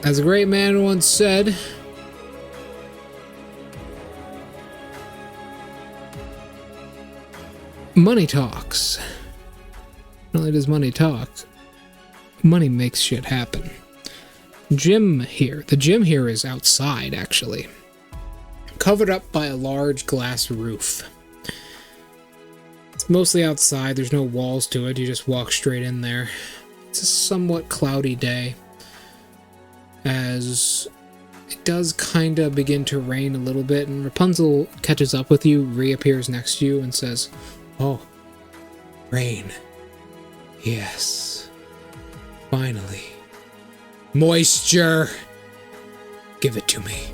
as a great man once said, money talks. Not only does money talk, money makes shit happen. The gym here is outside, actually. Covered up by a large glass roof. It's mostly outside, there's no walls to it, you just walk straight in there. It's a somewhat cloudy day, as it does kinda begin to rain a little bit, and Rapunzel catches up with you, reappears next to you, and says, "Oh, rain. Yes. Finally. Moisture. Give it to me."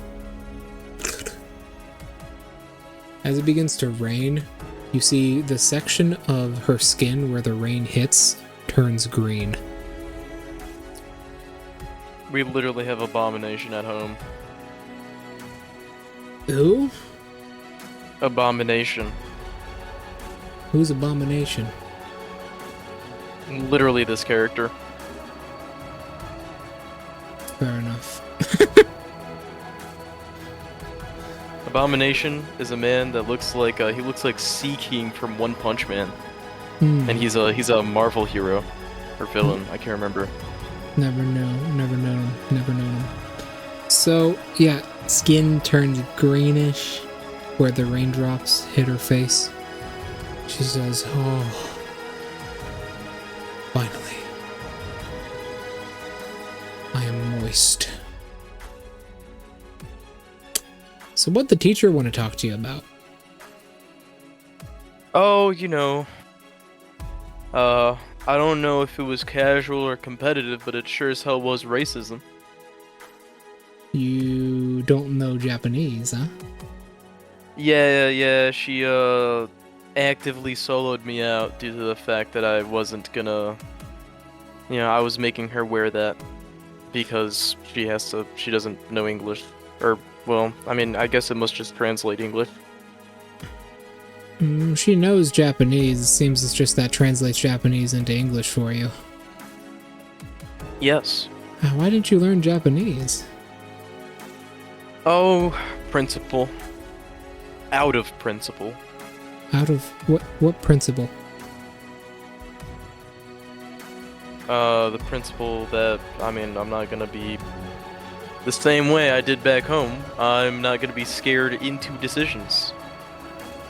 As it begins to rain, you see the section of her skin where the rain hits turns green. We literally have Abomination at home. Who? Abomination. Who's Abomination? Literally this character. Fair enough. Abomination is a man that looks like he looks like Sea King from One Punch Man, Hmm. and he's a Marvel hero or villain. I can't remember. Never known him. So, yeah, skin turns greenish where the raindrops hit her face. She says, oh, finally. I am moist. So what'd the teacher want to talk to you about? Oh, I don't know if it was casual or competitive, but it sure as hell was racism. You don't know Japanese, huh? Yeah, she, actively soloed me out due to the fact that I wasn't gonna... I was making her wear that because she doesn't know English. Or, well, I mean, I guess it must just translate English. She knows Japanese. It seems it's just that translates Japanese into English for you. Yes. Why didn't you learn Japanese? Oh, principle. Out of principle. Out of what principle? The principle that, I mean, I'm not gonna be the same way I did back home. I'm not gonna be scared into decisions.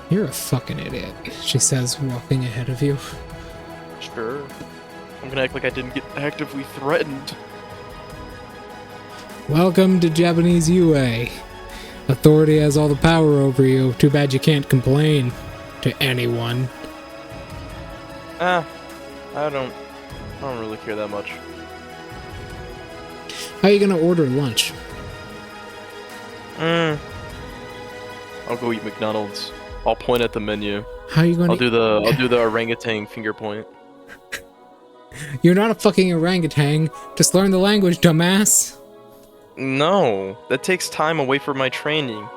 You're a fucking idiot, she says, walking ahead of you. Sure. I'm gonna act like I didn't get actively threatened. Welcome to Japanese UA. Authority has all the power over you. Too bad you can't complain to anyone. I don't really care that much. How are you gonna order lunch? I'll go eat McDonald's. I'll point at the menu. How are you gonna... I'll do the orangutan finger point. You're not a fucking orangutan. Just learn the language, dumbass. No, that takes time away from my training.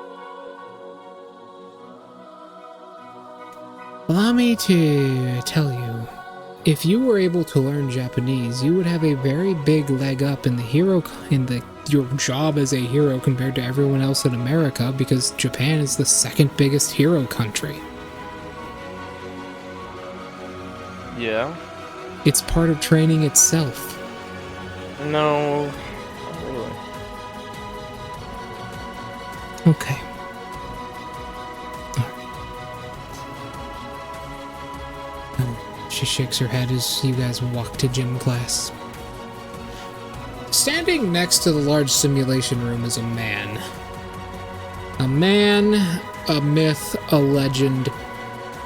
Allow me to tell you, if you were able to learn Japanese, you would have a very big leg up in your job as a hero compared to everyone else in America, because Japan is the second biggest hero country. Yeah? It's part of training itself. No, not really. Okay. She shakes her head as you guys walk to gym class. Standing next to the large simulation room is a man. A man, a myth, a legend,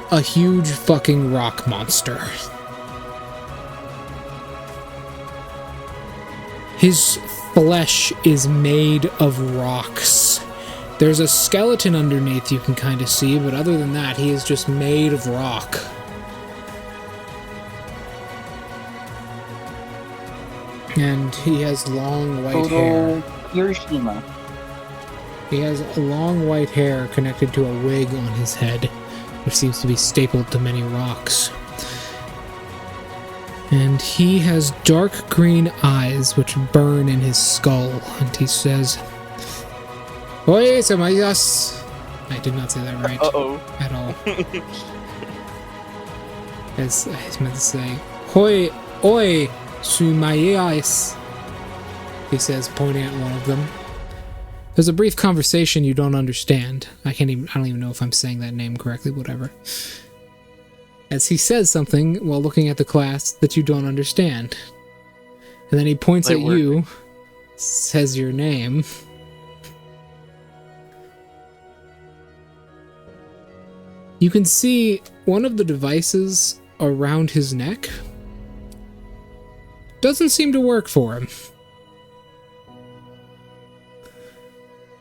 a huge fucking rock monster. His flesh is made of rocks. There's a skeleton underneath you can kind of see, but other than that, he is just made of rock. And he has long white hair. Hiroshima. He has long white hair connected to a wig on his head, which seems to be stapled to many rocks. And he has dark green eyes which burn in his skull, and he says, Oi, sumayas. I did not say that right at all. As I was meant to say, Hoi, oi, sumayas. He says, pointing at one of them. There's a brief conversation you don't understand. I don't even know if I'm saying that name correctly, whatever. As he says something while looking at the class that you don't understand. And then he points at you, says your name. You can see one of the devices around his neck doesn't seem to work for him.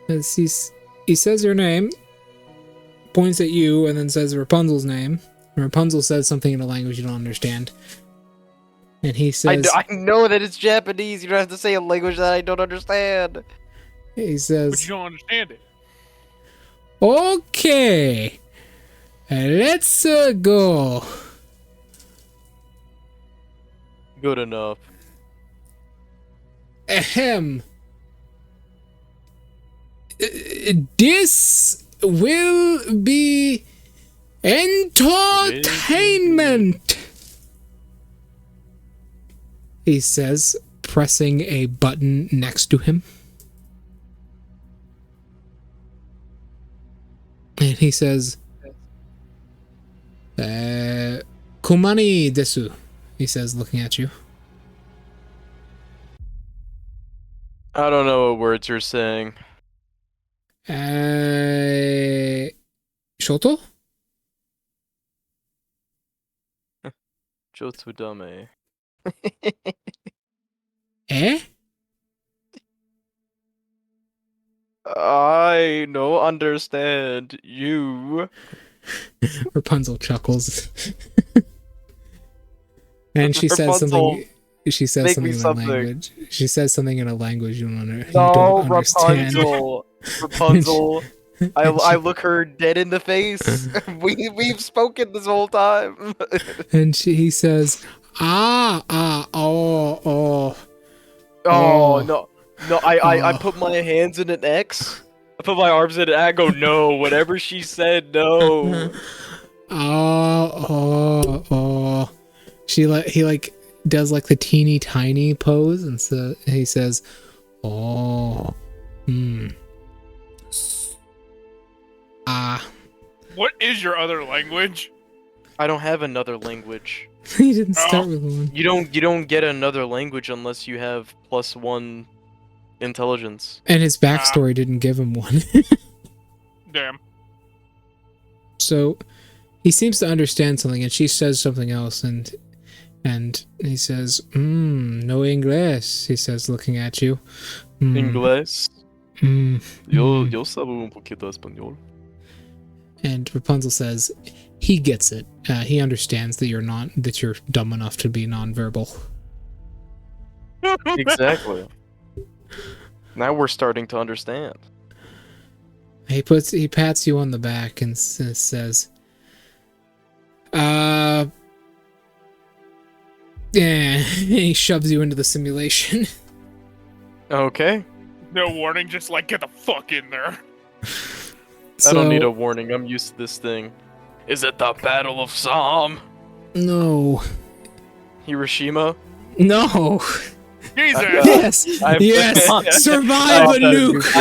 As he says your name, points at you, and then says Rapunzel's name. And Rapunzel says something in a language you don't understand. And he says... I know that it's Japanese. You don't have to say a language that I don't understand. He says... But you don't understand it. Okay. Let's go. Good enough. Ahem. This will be entertainment, he says, pressing a button next to him. And he says, Kumani desu, he says, looking at you. I don't know what words you're saying. Shoto? Jotudame. Eh? I no understand you. Rapunzel chuckles. And she says Rapunzel, something. She says make something me in something. a language. She says something in a language you don't No, understand. Rapunzel. Rapunzel. I look her dead in the face. We've spoken this whole time. And he says, oh. Oh no. No, I put my hands in an X. I put my arms in it. I go no. Whatever she said, no. Oh. He like does like the teeny tiny pose, and so he says, oh, What is your other language? I don't have another language. He didn't start with one. You don't get another language unless you have +1 intelligence. And his backstory didn't give him one. Damn. So he seems to understand something, and she says something else, and he says, no English, he says, looking at you. Inglés. Yo sabo un poquito español. And Rapunzel says, he gets it. He understands that you're dumb enough to be nonverbal. Exactly. Now we're starting to understand. He pats you on the back and says, yeah, he shoves you into the simulation. Okay. No warning, just like, get the fuck in there. I don't need a warning. I'm used to this thing. Is it the Battle of Somme? No. Hiroshima? No. Jesus. Yes. Survive a nuke.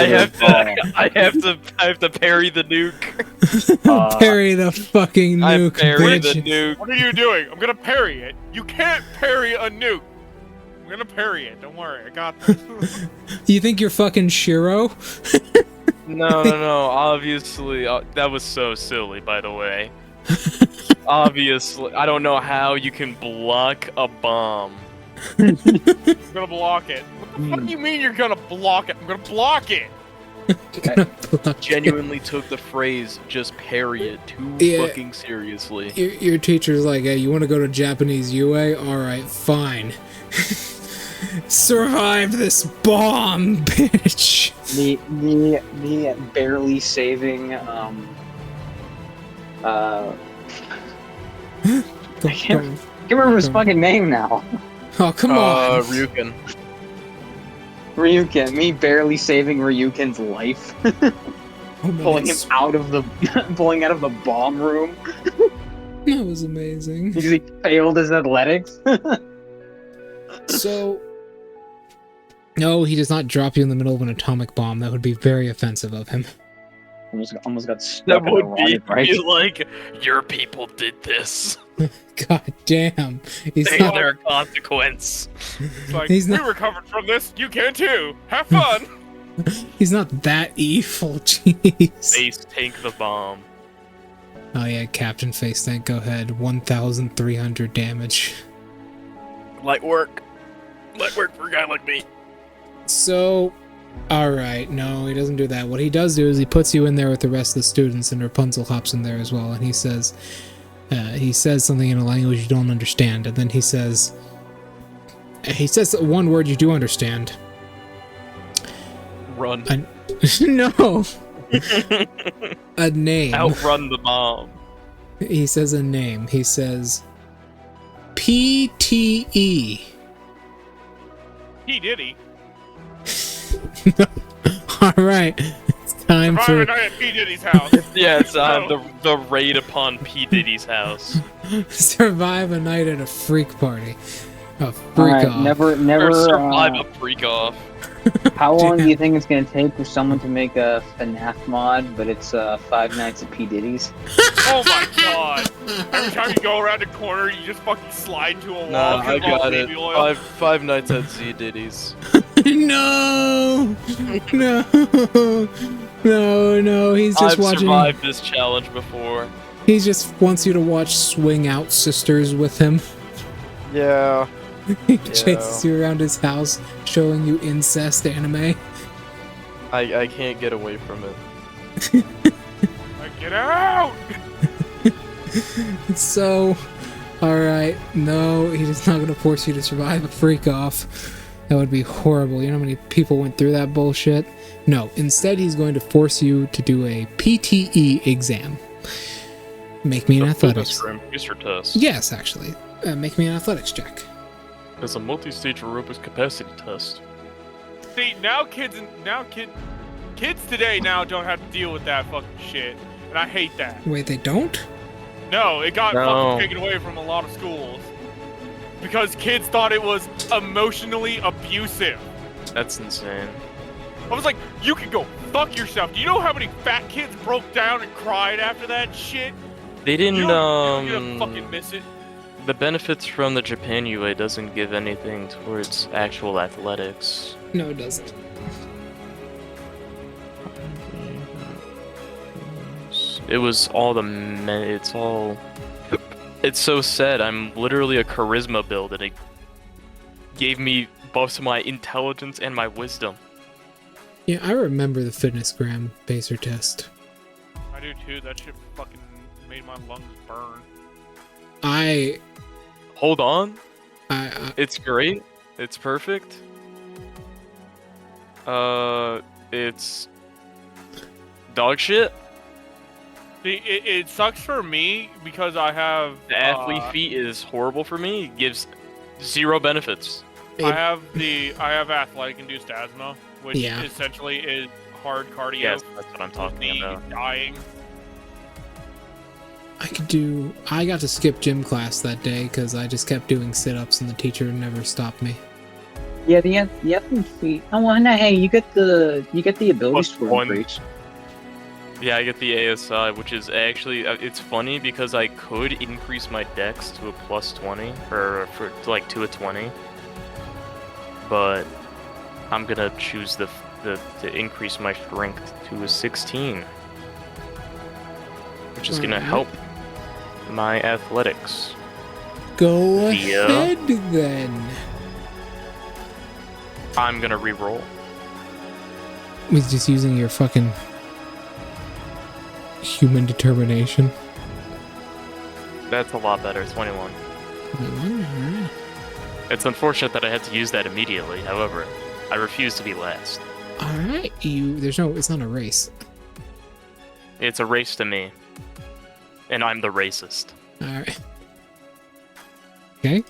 I have to parry the nuke. Parry the fucking nuke, parry bitch. the nuke. What are you doing? I'm gonna parry it. You can't parry a nuke. I'm gonna parry it. Don't worry, I got this. You think you're fucking Shiro? No. Obviously, that was so silly, by the way. Obviously, I don't know how you can block a bomb. I'm gonna block it. What the fuck do you mean you're gonna block it? I'm gonna block it! Genuinely took the phrase "just parry it" too fucking seriously. Your teacher's like, hey, you want to go to Japanese UA? Alright, fine. Survive this bomb, bitch! The barely saving, I can't remember his fucking name now. Oh, come on. Ryuken. Ryuken, me barely saving Ryuken's life. Pulling him out of the bomb room. That was amazing. Because he failed his athletics. So, no, he does not drop you in the middle of an atomic bomb. That would be very offensive of him. Almost got stuck. That in would the be like, your people did this. God damn. He's They not, their consequence. It's like, He's we not- recovered from this, you can too! Have fun! he's not that evil, jeez. Face tank the bomb. Oh yeah, Captain Face Tank, go ahead. 1,300 damage. Light work. Light work for a guy like me. So, alright, no, he doesn't do that. What he does do is he puts you in there with the rest of the students, and Rapunzel hops in there as well, and he says something in a language you don't understand, and then he says one word you do understand. Run. No! A name. Outrun the bomb. He says a name. He says PTE. P. Diddy. Alright. It's time Survive a for night at P. Diddy's house. Yeah, it's the raid upon P. Diddy's house. survive a night at a freak party. A All freak right, off. never. Or survive a freak off. How long do Damn. you think it's gonna take for someone to make a FNAF mod, but it's 5 Nights at P Diddy's? Oh my god! Every time you go around a corner, you just fucking slide into a wall. Nah, I because of all got the it. baby oil. Five nights at Z Diddy's. No! No, he's just I've watching. survived this challenge before. He just wants you to watch Swing Out Sisters with him. Yeah. He chases you around his house, showing you incest anime. I can't get away from it. Like, get out! So, alright, no, he's not gonna force you to survive a freak off. That would be horrible. You know how many people went through that bullshit? No, instead he's going to force you to do a PTE exam. Make me an athletics. Mr. Test. Yes, actually. Make me an athletics check. It's a multi-stage aerobics capacity test. See, kids today now don't have to deal with that fucking shit, and I hate that. Wait, they don't? No, it got No. fucking taken away from a lot of schools because kids thought it was emotionally abusive. That's insane. I was like, you can go fuck yourself. Do you know how many fat kids broke down and cried after that shit? They didn't, You don't fucking miss it. The benefits from the Japan UA doesn't give anything towards actual athletics. No, it doesn't. It was all it's so sad. I'm literally a charisma build and it gave me both my intelligence and my wisdom. Yeah, I remember the Fitnessgram Pacer test. I do too. That shit fucking made my lungs burn. Hold on. I It's great. It's perfect. It's dog shit. See, it sucks for me because I have The athlete feat is horrible for me. It gives zero benefits. I have athletic-induced asthma, which Yeah. essentially is hard cardio. Yes, that's what I'm talking me about. dying. I got to skip gym class that day because I just kept doing sit-ups and the teacher never stopped me. Yeah, the athlete feat. Oh, well, no, hey, you get the ability Plus score one. increase. Yeah, I get the ASI, which is actually it's funny because I could increase my dex to a plus 20 to a 20, but I'm gonna choose to increase my strength to a 16, which is gonna help my athletics. Go Yeah. ahead then. I'm gonna re-roll. With just using your fucking human determination. That's a lot better. 21. Alright. It's unfortunate that I had to use that immediately. However, I refuse to be last. Alright, it's not a race. It's a race to me, and I'm the racist. Alright. Okay.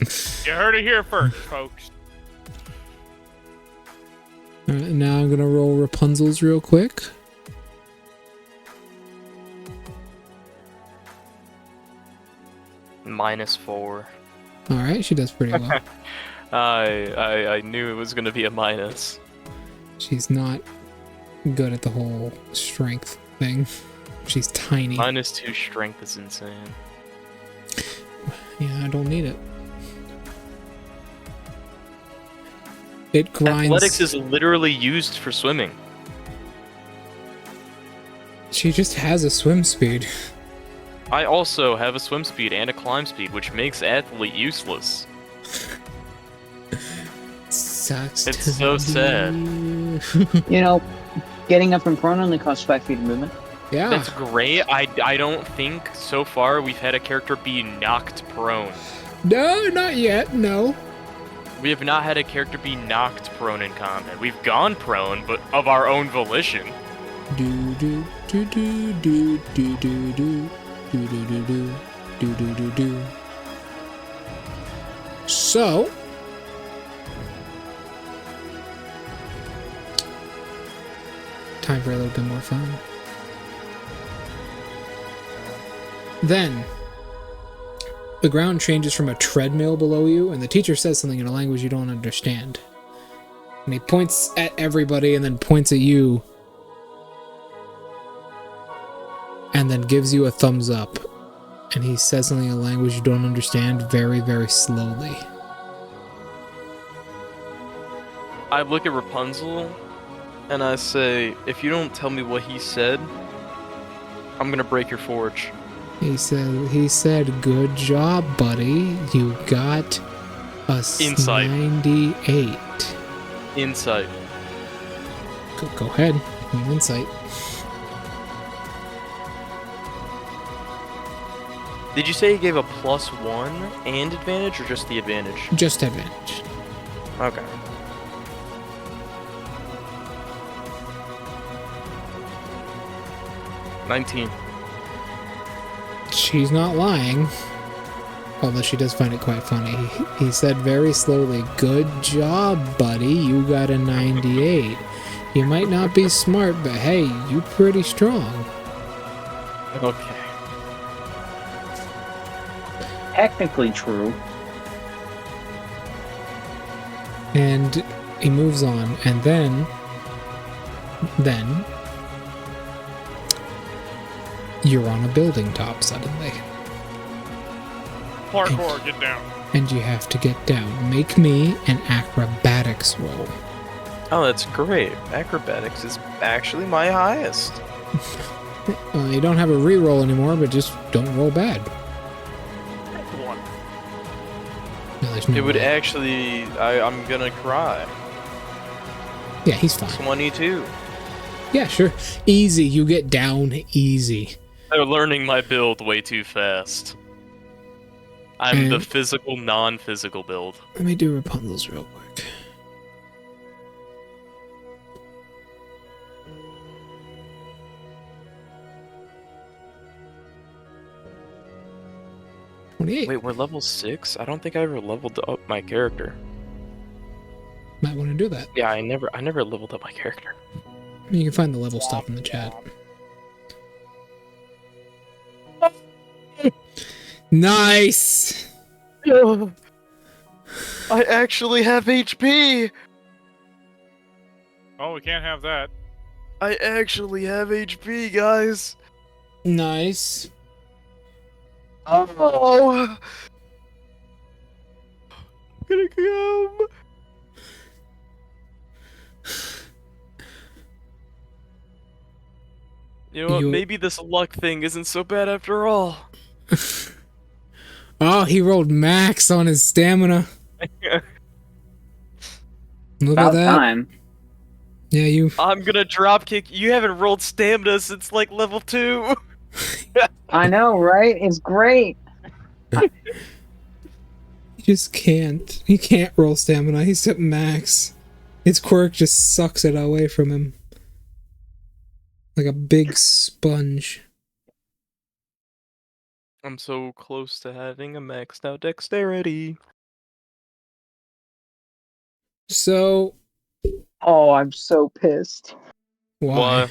You heard it here first, folks. Alright, now I'm gonna roll Rapunzel's real quick. -4. Alright, she does pretty well. I knew it was gonna be a minus. She's not good at the whole strength thing. She's tiny. -2 strength is insane. Yeah, I don't need it. It grinds. Athletics is literally used for swimming. She just has a swim speed. I also have a swim speed and a climb speed, which makes athlete useless. Sucks. It's to so be sad. you. You know, getting up and prone only costs 5 feet of movement. Yeah. That's great. I don't think so far we've had a character be knocked prone. No, not yet. No. We have not had a character be knocked prone in combat. We've gone prone, but of our own volition. Do do do do do do do do do do do do do do do do. So. Time for a little bit more fun. the ground changes from a treadmill below you, and the teacher says something in a language you don't understand. And he points at everybody and then points at you. And then gives you a thumbs up. And he says something in a language you don't understand very, very slowly. I look at Rapunzel and I say, if you don't tell me what he said, I'm gonna break your forge. He said, good job, buddy. You got a Insight. 98. Insight. Go ahead. Insight. Did you say he gave a +1 and advantage, or just the advantage? Just advantage. Okay. $19. She's not lying. Although she does find it quite funny. He said very slowly, good job, buddy. You got a 98. You might not be smart, but hey, you pretty strong. Okay. Technically true. And he moves on, and then you're on a building top suddenly. Parkour, get down. And you have to get down. Make me an acrobatics roll. Oh, that's great. Acrobatics is actually my highest. You don't have a reroll anymore, but just don't roll bad. One. No, there's no It would way. actually... I'm gonna cry. Yeah, he's fine. 22. Yeah, sure. Easy. You get down easy. They're learning my build way too fast. I'm the And- physical, non-physical build. Let me do Rapunzel's real quick. $28. Wait, we're level 6? I don't think I ever leveled up my character. Might want to do that. Yeah, I never leveled up my character. You can find the level stuff in the chat. Nice! I actually have HP! Oh, we can't have that. I actually have HP, guys! Nice. Oh! I'm gonna come! You know what, maybe this luck thing isn't so bad after all. Oh, he rolled max on his stamina. Look About at that. time. Yeah, you. I'm gonna dropkick. You haven't rolled stamina since like level 2. I know, right? It's great. He just can't. He can't roll stamina. He's at max. His quirk just sucks it away from him. Like a big sponge. I'm so close to having a maxed out dexterity. So, Oh, I'm so pissed. why?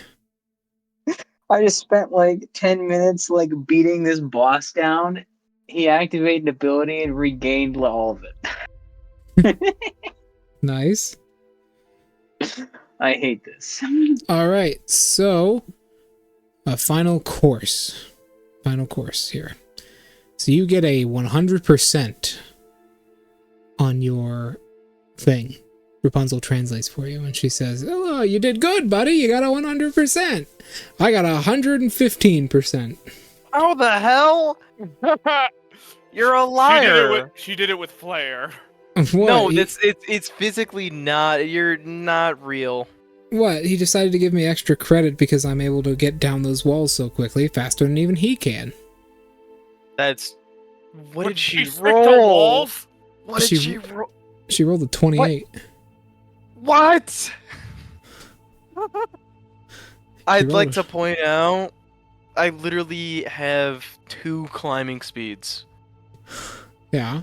I just spent like 10 minutes like beating this boss down. He activated an ability and regained all of it. Nice. I hate this. Alright, so a final course. Final course here. So you get a 100% on your thing. Rapunzel translates for you, and she says, "Oh, you did good, buddy. You got a 100%. I got a 115%. How the hell? You're a liar. She did it with flair. What? No, He- it's physically not. You're not real. What? He decided to give me extra credit because I'm able to get down those walls so quickly, faster than even he can. That's. What did she stick to roll? walls? What did She- she roll? She rolled a 28. What? I'd rolled like a- to point out, I literally have 2 climbing speeds. Yeah.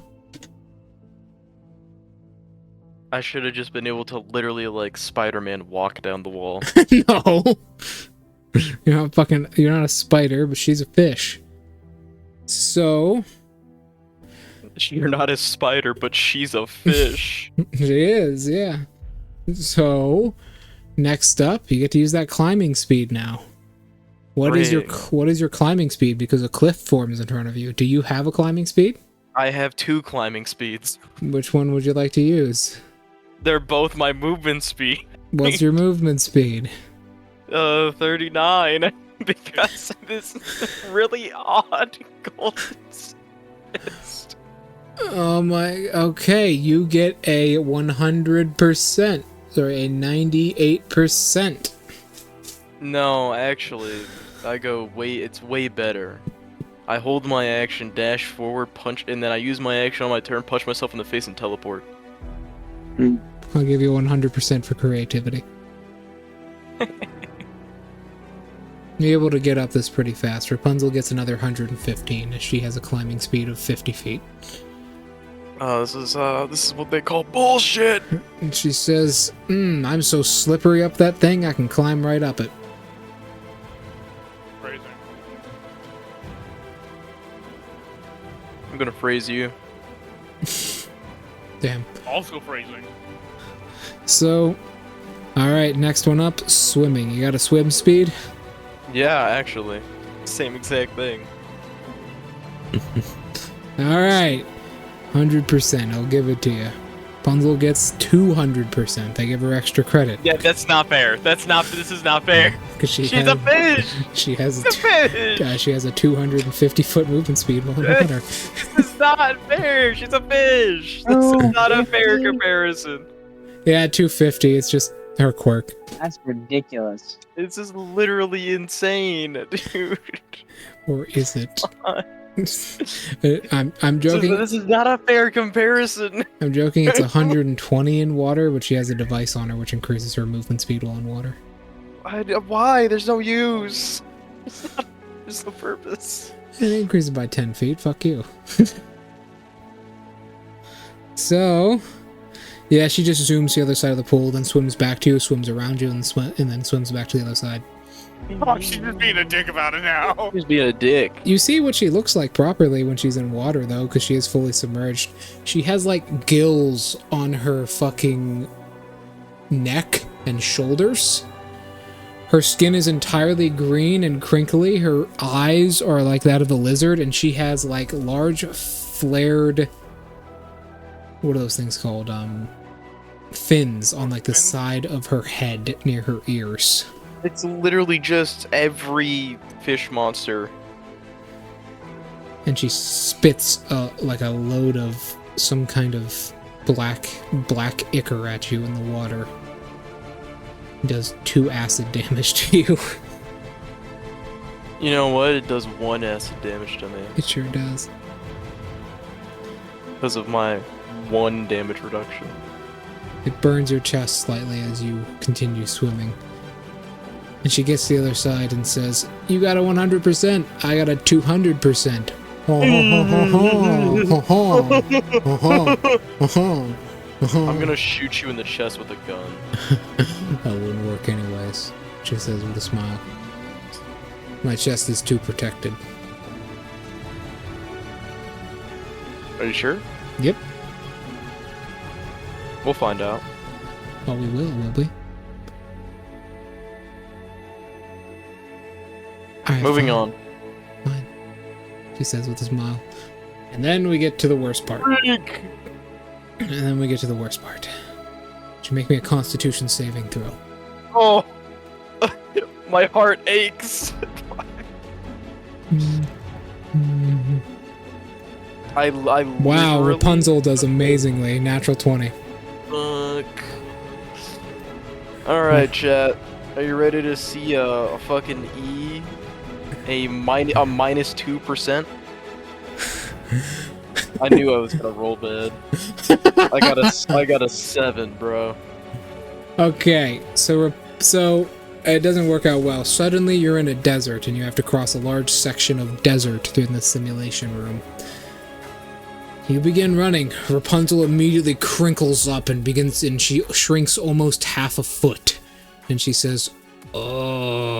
I should have just been able to literally, like, Spider-Man walk down the wall. No. You're not a spider, but she's a fish. So, You're not a spider, but she's a fish. She is, yeah. So, next up, you get to use that climbing speed now. What is your climbing speed? Because a cliff forms in front of you. Do you have a climbing speed? I have 2 climbing speeds. Which one would you like to use? They're both my movement speed. What's your movement speed? 39. Because of this really odd golden fist. Oh my, okay, you get a 100%, sorry, a 98%. No, actually, it's way better. I hold my action, dash forward, punch, and then I use my action on my turn, punch myself in the face, and teleport. I'll give you 100% for creativity. You're able to get up this pretty fast. Rapunzel gets another 115 as she has a climbing speed of 50 feet. This is what they call bullshit! And she says, I'm so slippery up that thing, I can climb right up it. Phrasing. I'm gonna phrase you. Damn. Also phrasing. So, alright, next one up, swimming. You got a swim speed? Yeah, actually. Same exact thing. Alright. 100%, I'll give it to you. Rapunzel gets 200%. I give her extra credit. Yeah, that's not fair. This is not fair. Because she's a fish! She has She's a fish! she has a 250-foot movement speed while in water. This is not fair! She's a fish! This is not a fair comparison. Yeah, 250, it's just her quirk. That's ridiculous. This is literally insane, dude. Or is it? I'm joking. This is not a fair comparison. I'm joking. It's 120 in water, but she has a device on her which increases her movement speed while in water. Why? There's no use. There's no purpose. It increases by 10 feet. Fuck you. So, yeah, she just zooms to the other side of the pool, then swims back to you, swims around you, and then swims back to the other side. Oh, she's just being a dick about it now. She's being a dick. You see what she looks like properly when she's in water, though, because she is fully submerged. She has, like, gills on her fucking neck and shoulders. Her skin is entirely green and crinkly. Her eyes are like that of a lizard, and she has, like, large, flared... What are those things called? Fins on, like, the side of her head near her ears. It's literally just every fish monster. And she spits like a load of some kind of black ichor at you in the water. Does 2 acid damage to you. You know what? It does 1 acid damage to me. It sure does. Because of my 1 damage reduction. It burns your chest slightly as you continue swimming. And she gets to the other side and says, "You got a 100%. I got a 200%. I'm gonna shoot you in the chest with a gun. That wouldn't work anyways," she says with a smile. "My chest is too protected." Are you sure? Yep. We'll find out. Well, we will we? All right, Moving fine. on. Fine, she says with a smile. And then we get to the worst part. Freak. And then we get to the worst part. She make me a Constitution saving throw. Oh, my heart aches. I Wow, literally... Rapunzel does amazingly. Natural 20. Fuck. Alright, chat. Are you ready to see a fucking E? A minus 2%? I knew I was gonna roll bad. I got a 7, bro. Okay, so it doesn't work out well. Suddenly you're in a desert and you have to cross a large section of desert through the simulation room. You begin running. Rapunzel immediately crinkles up and she shrinks almost half a foot. And she says, oh,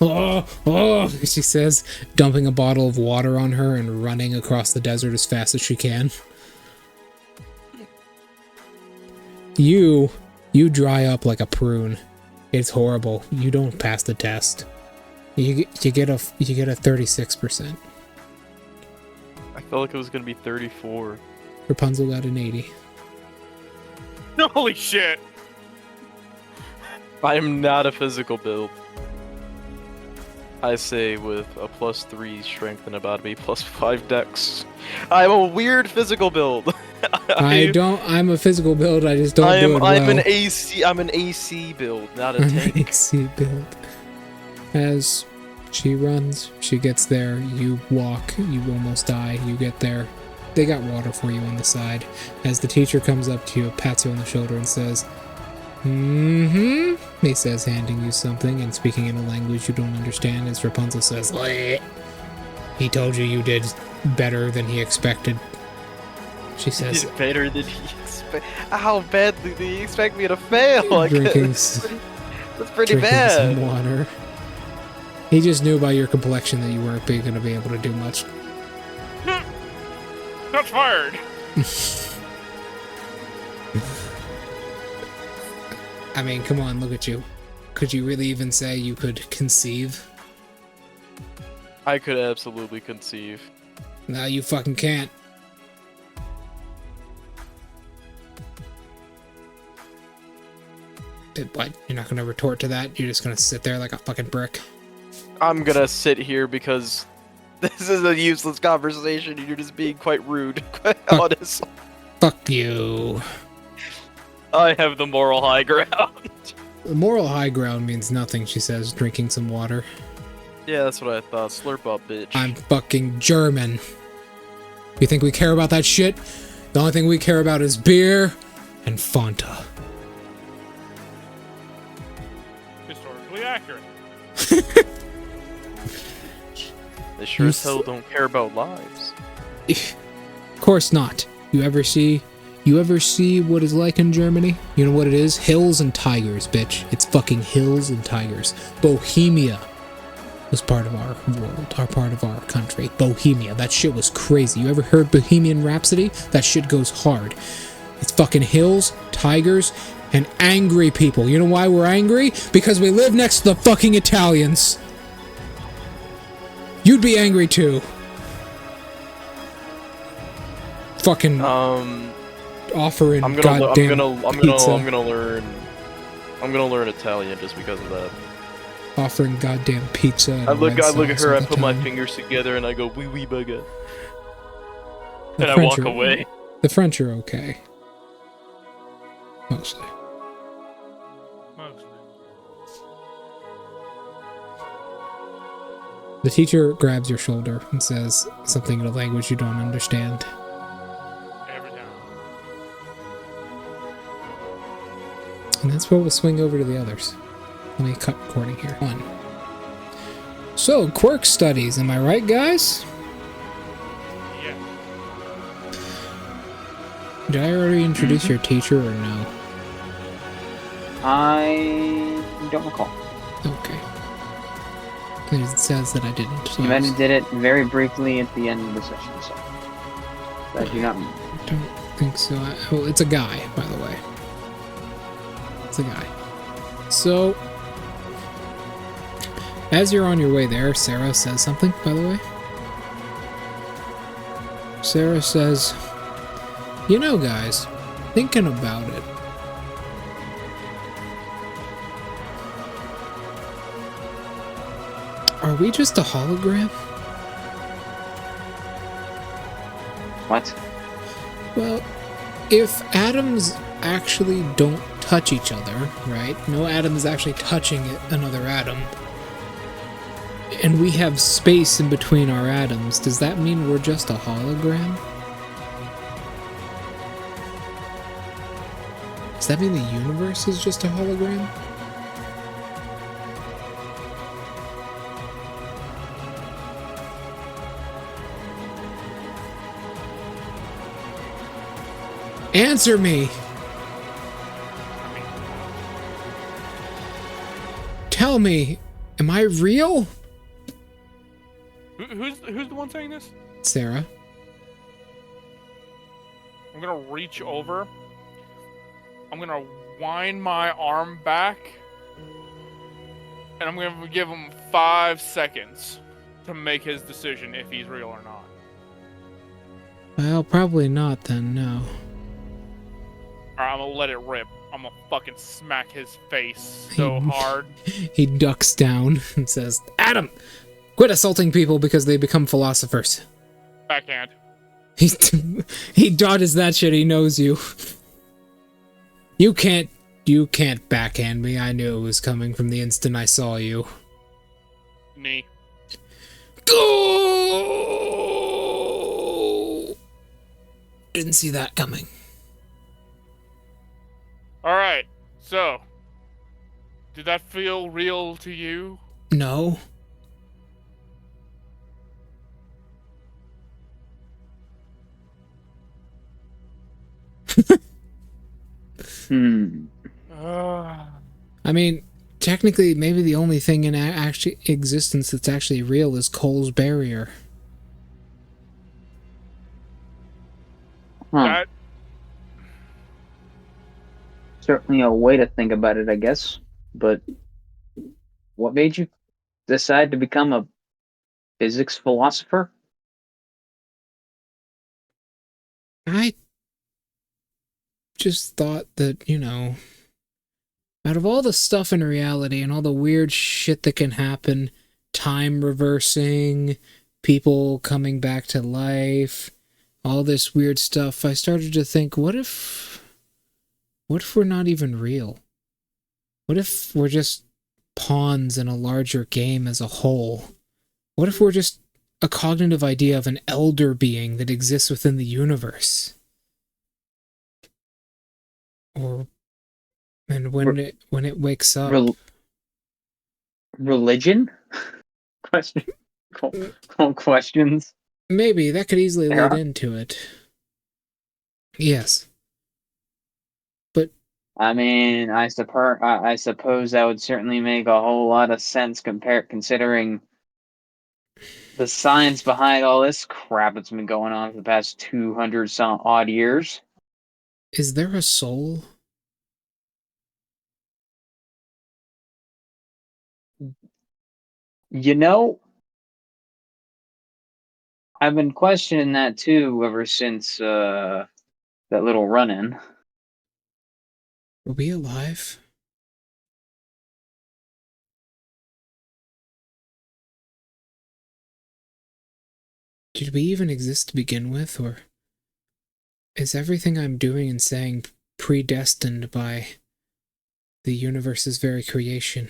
oh, she says, dumping a bottle of water on her and running across the desert as fast as she can. You dry up like a prune. It's horrible. You don't pass the test. You get a 36%. I felt like it was gonna be 34. Rapunzel got an 80. Holy shit! I am not a physical build. I say with a +3 strength and about me +5 dex. I'm a weird physical build. I'm a physical build, I just don't do it well. I'm an AC build, not a tank. AC build. As she runs, she gets there, you walk, you almost die, you get there. They got water for you on the side. As the teacher comes up to you, pats you on the shoulder and says, he says, handing you something and speaking in a language you don't understand, as Rapunzel says, "Bleh. He told you did better than he expected." She says, Did better than he expected. How badly do you expect me to fail? Like, that's pretty drinking bad. some water. He just knew by your complexion that you weren't going to be able to do much. Shots fired! I mean, come on, look at you. Could you really even say you could conceive? I could absolutely conceive. No, you fucking can't. What? You're not gonna retort to that? You're just gonna sit there like a fucking brick? I'm gonna sit here because this is a useless conversation and you're just being quite rude, quite honest. Fuck you. I have the moral high ground. The moral high ground means nothing, she says, drinking some water. Yeah, that's what I thought. Slurp up, bitch. I'm fucking German. You think we care about that shit? The only thing we care about is beer and Fanta. Historically accurate. They sure as hell don't care about lives. Of course not. You ever see what it's like in Germany? You know what it is? Hills and tigers, bitch. It's fucking hills and tigers. Bohemia was part of our world, part of our country. Bohemia. That shit was crazy. You ever heard Bohemian Rhapsody? That shit goes hard. It's fucking hills, tigers, and angry people. You know why we're angry? Because we live next to the fucking Italians. You'd be angry too. Fucking offering goddamn pizza. I'm gonna learn Italian just because of that. Offering goddamn pizza. I look at her, I put my fingers together and I go, "Oui, oui, baguette." And I walk away. The French are okay. Mostly. The teacher grabs your shoulder and says something in a language you don't understand. And that's where we'll swing over to the others. Let me cut recording here. 1. So, quirk studies, am I right, guys? Yeah. Did I already introduce your teacher or no? I don't recall. Okay. It says that I didn't. So You might have did it very briefly at the end of the session, so I do not. don't think so. Oh, it's a guy, by the way. It's a guy. So, as you're on your way there, Sarah says something, by the way. Sarah says, "You know, guys, thinking about it, are we just a hologram?" What? Well, if atoms actually don't touch each other, right? No atom is actually touching another atom. And we have space in between our atoms. Does that mean we're just a hologram? Does that mean the universe is just a hologram? Answer me! Tell me, Am I real? Who's the one saying this? Sarah. I'm gonna reach over. I'm gonna wind my arm back. And I'm gonna give him 5 seconds to make his decision if he's real or not. Well, probably not then, no. Alright, I'm gonna let it rip. I'm gonna fucking smack his face so hard. He ducks down and says, Adam, quit assaulting people because they become philosophers. Backhand. He dodges that shit, he knows you. You can't backhand me. I knew it was coming from the instant I saw you. Knee. Go! Didn't see that coming. Alright, so. Did that feel real to you? No. I mean, technically, maybe the only thing in actually existence that's actually real is Cole's barrier. Huh. Certainly a way to think about it, I guess. But what made you decide to become a physics philosopher? I just thought that, you know, out of all the stuff in reality and all the weird shit that can happen, time reversing, people coming back to life, all this weird stuff, I started to think, what if we're not even real? What if we're just pawns in a larger game as a whole? What if we're just a cognitive idea of an elder being that exists within the universe? And when it wakes up, religion? Questions. Maybe that could easily lead into it. Yes, but I mean, I suppose that would certainly make a whole lot of sense considering the science behind all this crap that's been going on for the past 200 some odd years. Is there a soul? You know, I've been questioning that too ever since that little run-in. Are we alive? Did we even exist to begin with, or is everything I'm doing and saying predestined by the universe's very creation?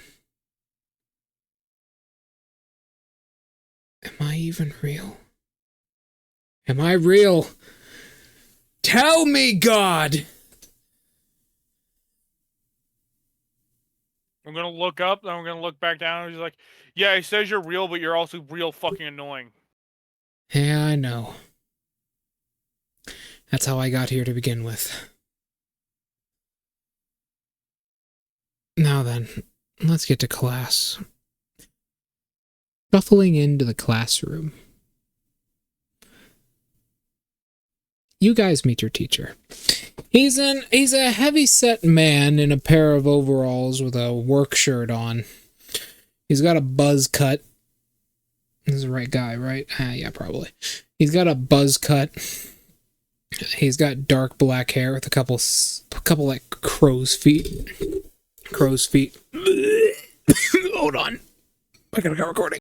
Am I even real? Am I real? Tell me, God! I'm gonna look up, then I'm gonna look back down, and he's like, yeah, he says you're real, but you're also real fucking annoying. Yeah, I know. That's how I got here to begin with. Now then, let's get to class. Shuffling into the classroom. You guys meet your teacher. He's a heavy-set man in a pair of overalls with a work shirt on. He's got a buzz cut. This is the right guy, right? Yeah, probably. He's got a buzz cut. He's got dark black hair with a couple like crow's feet. Crow's feet. Hold on. I gotta go recording.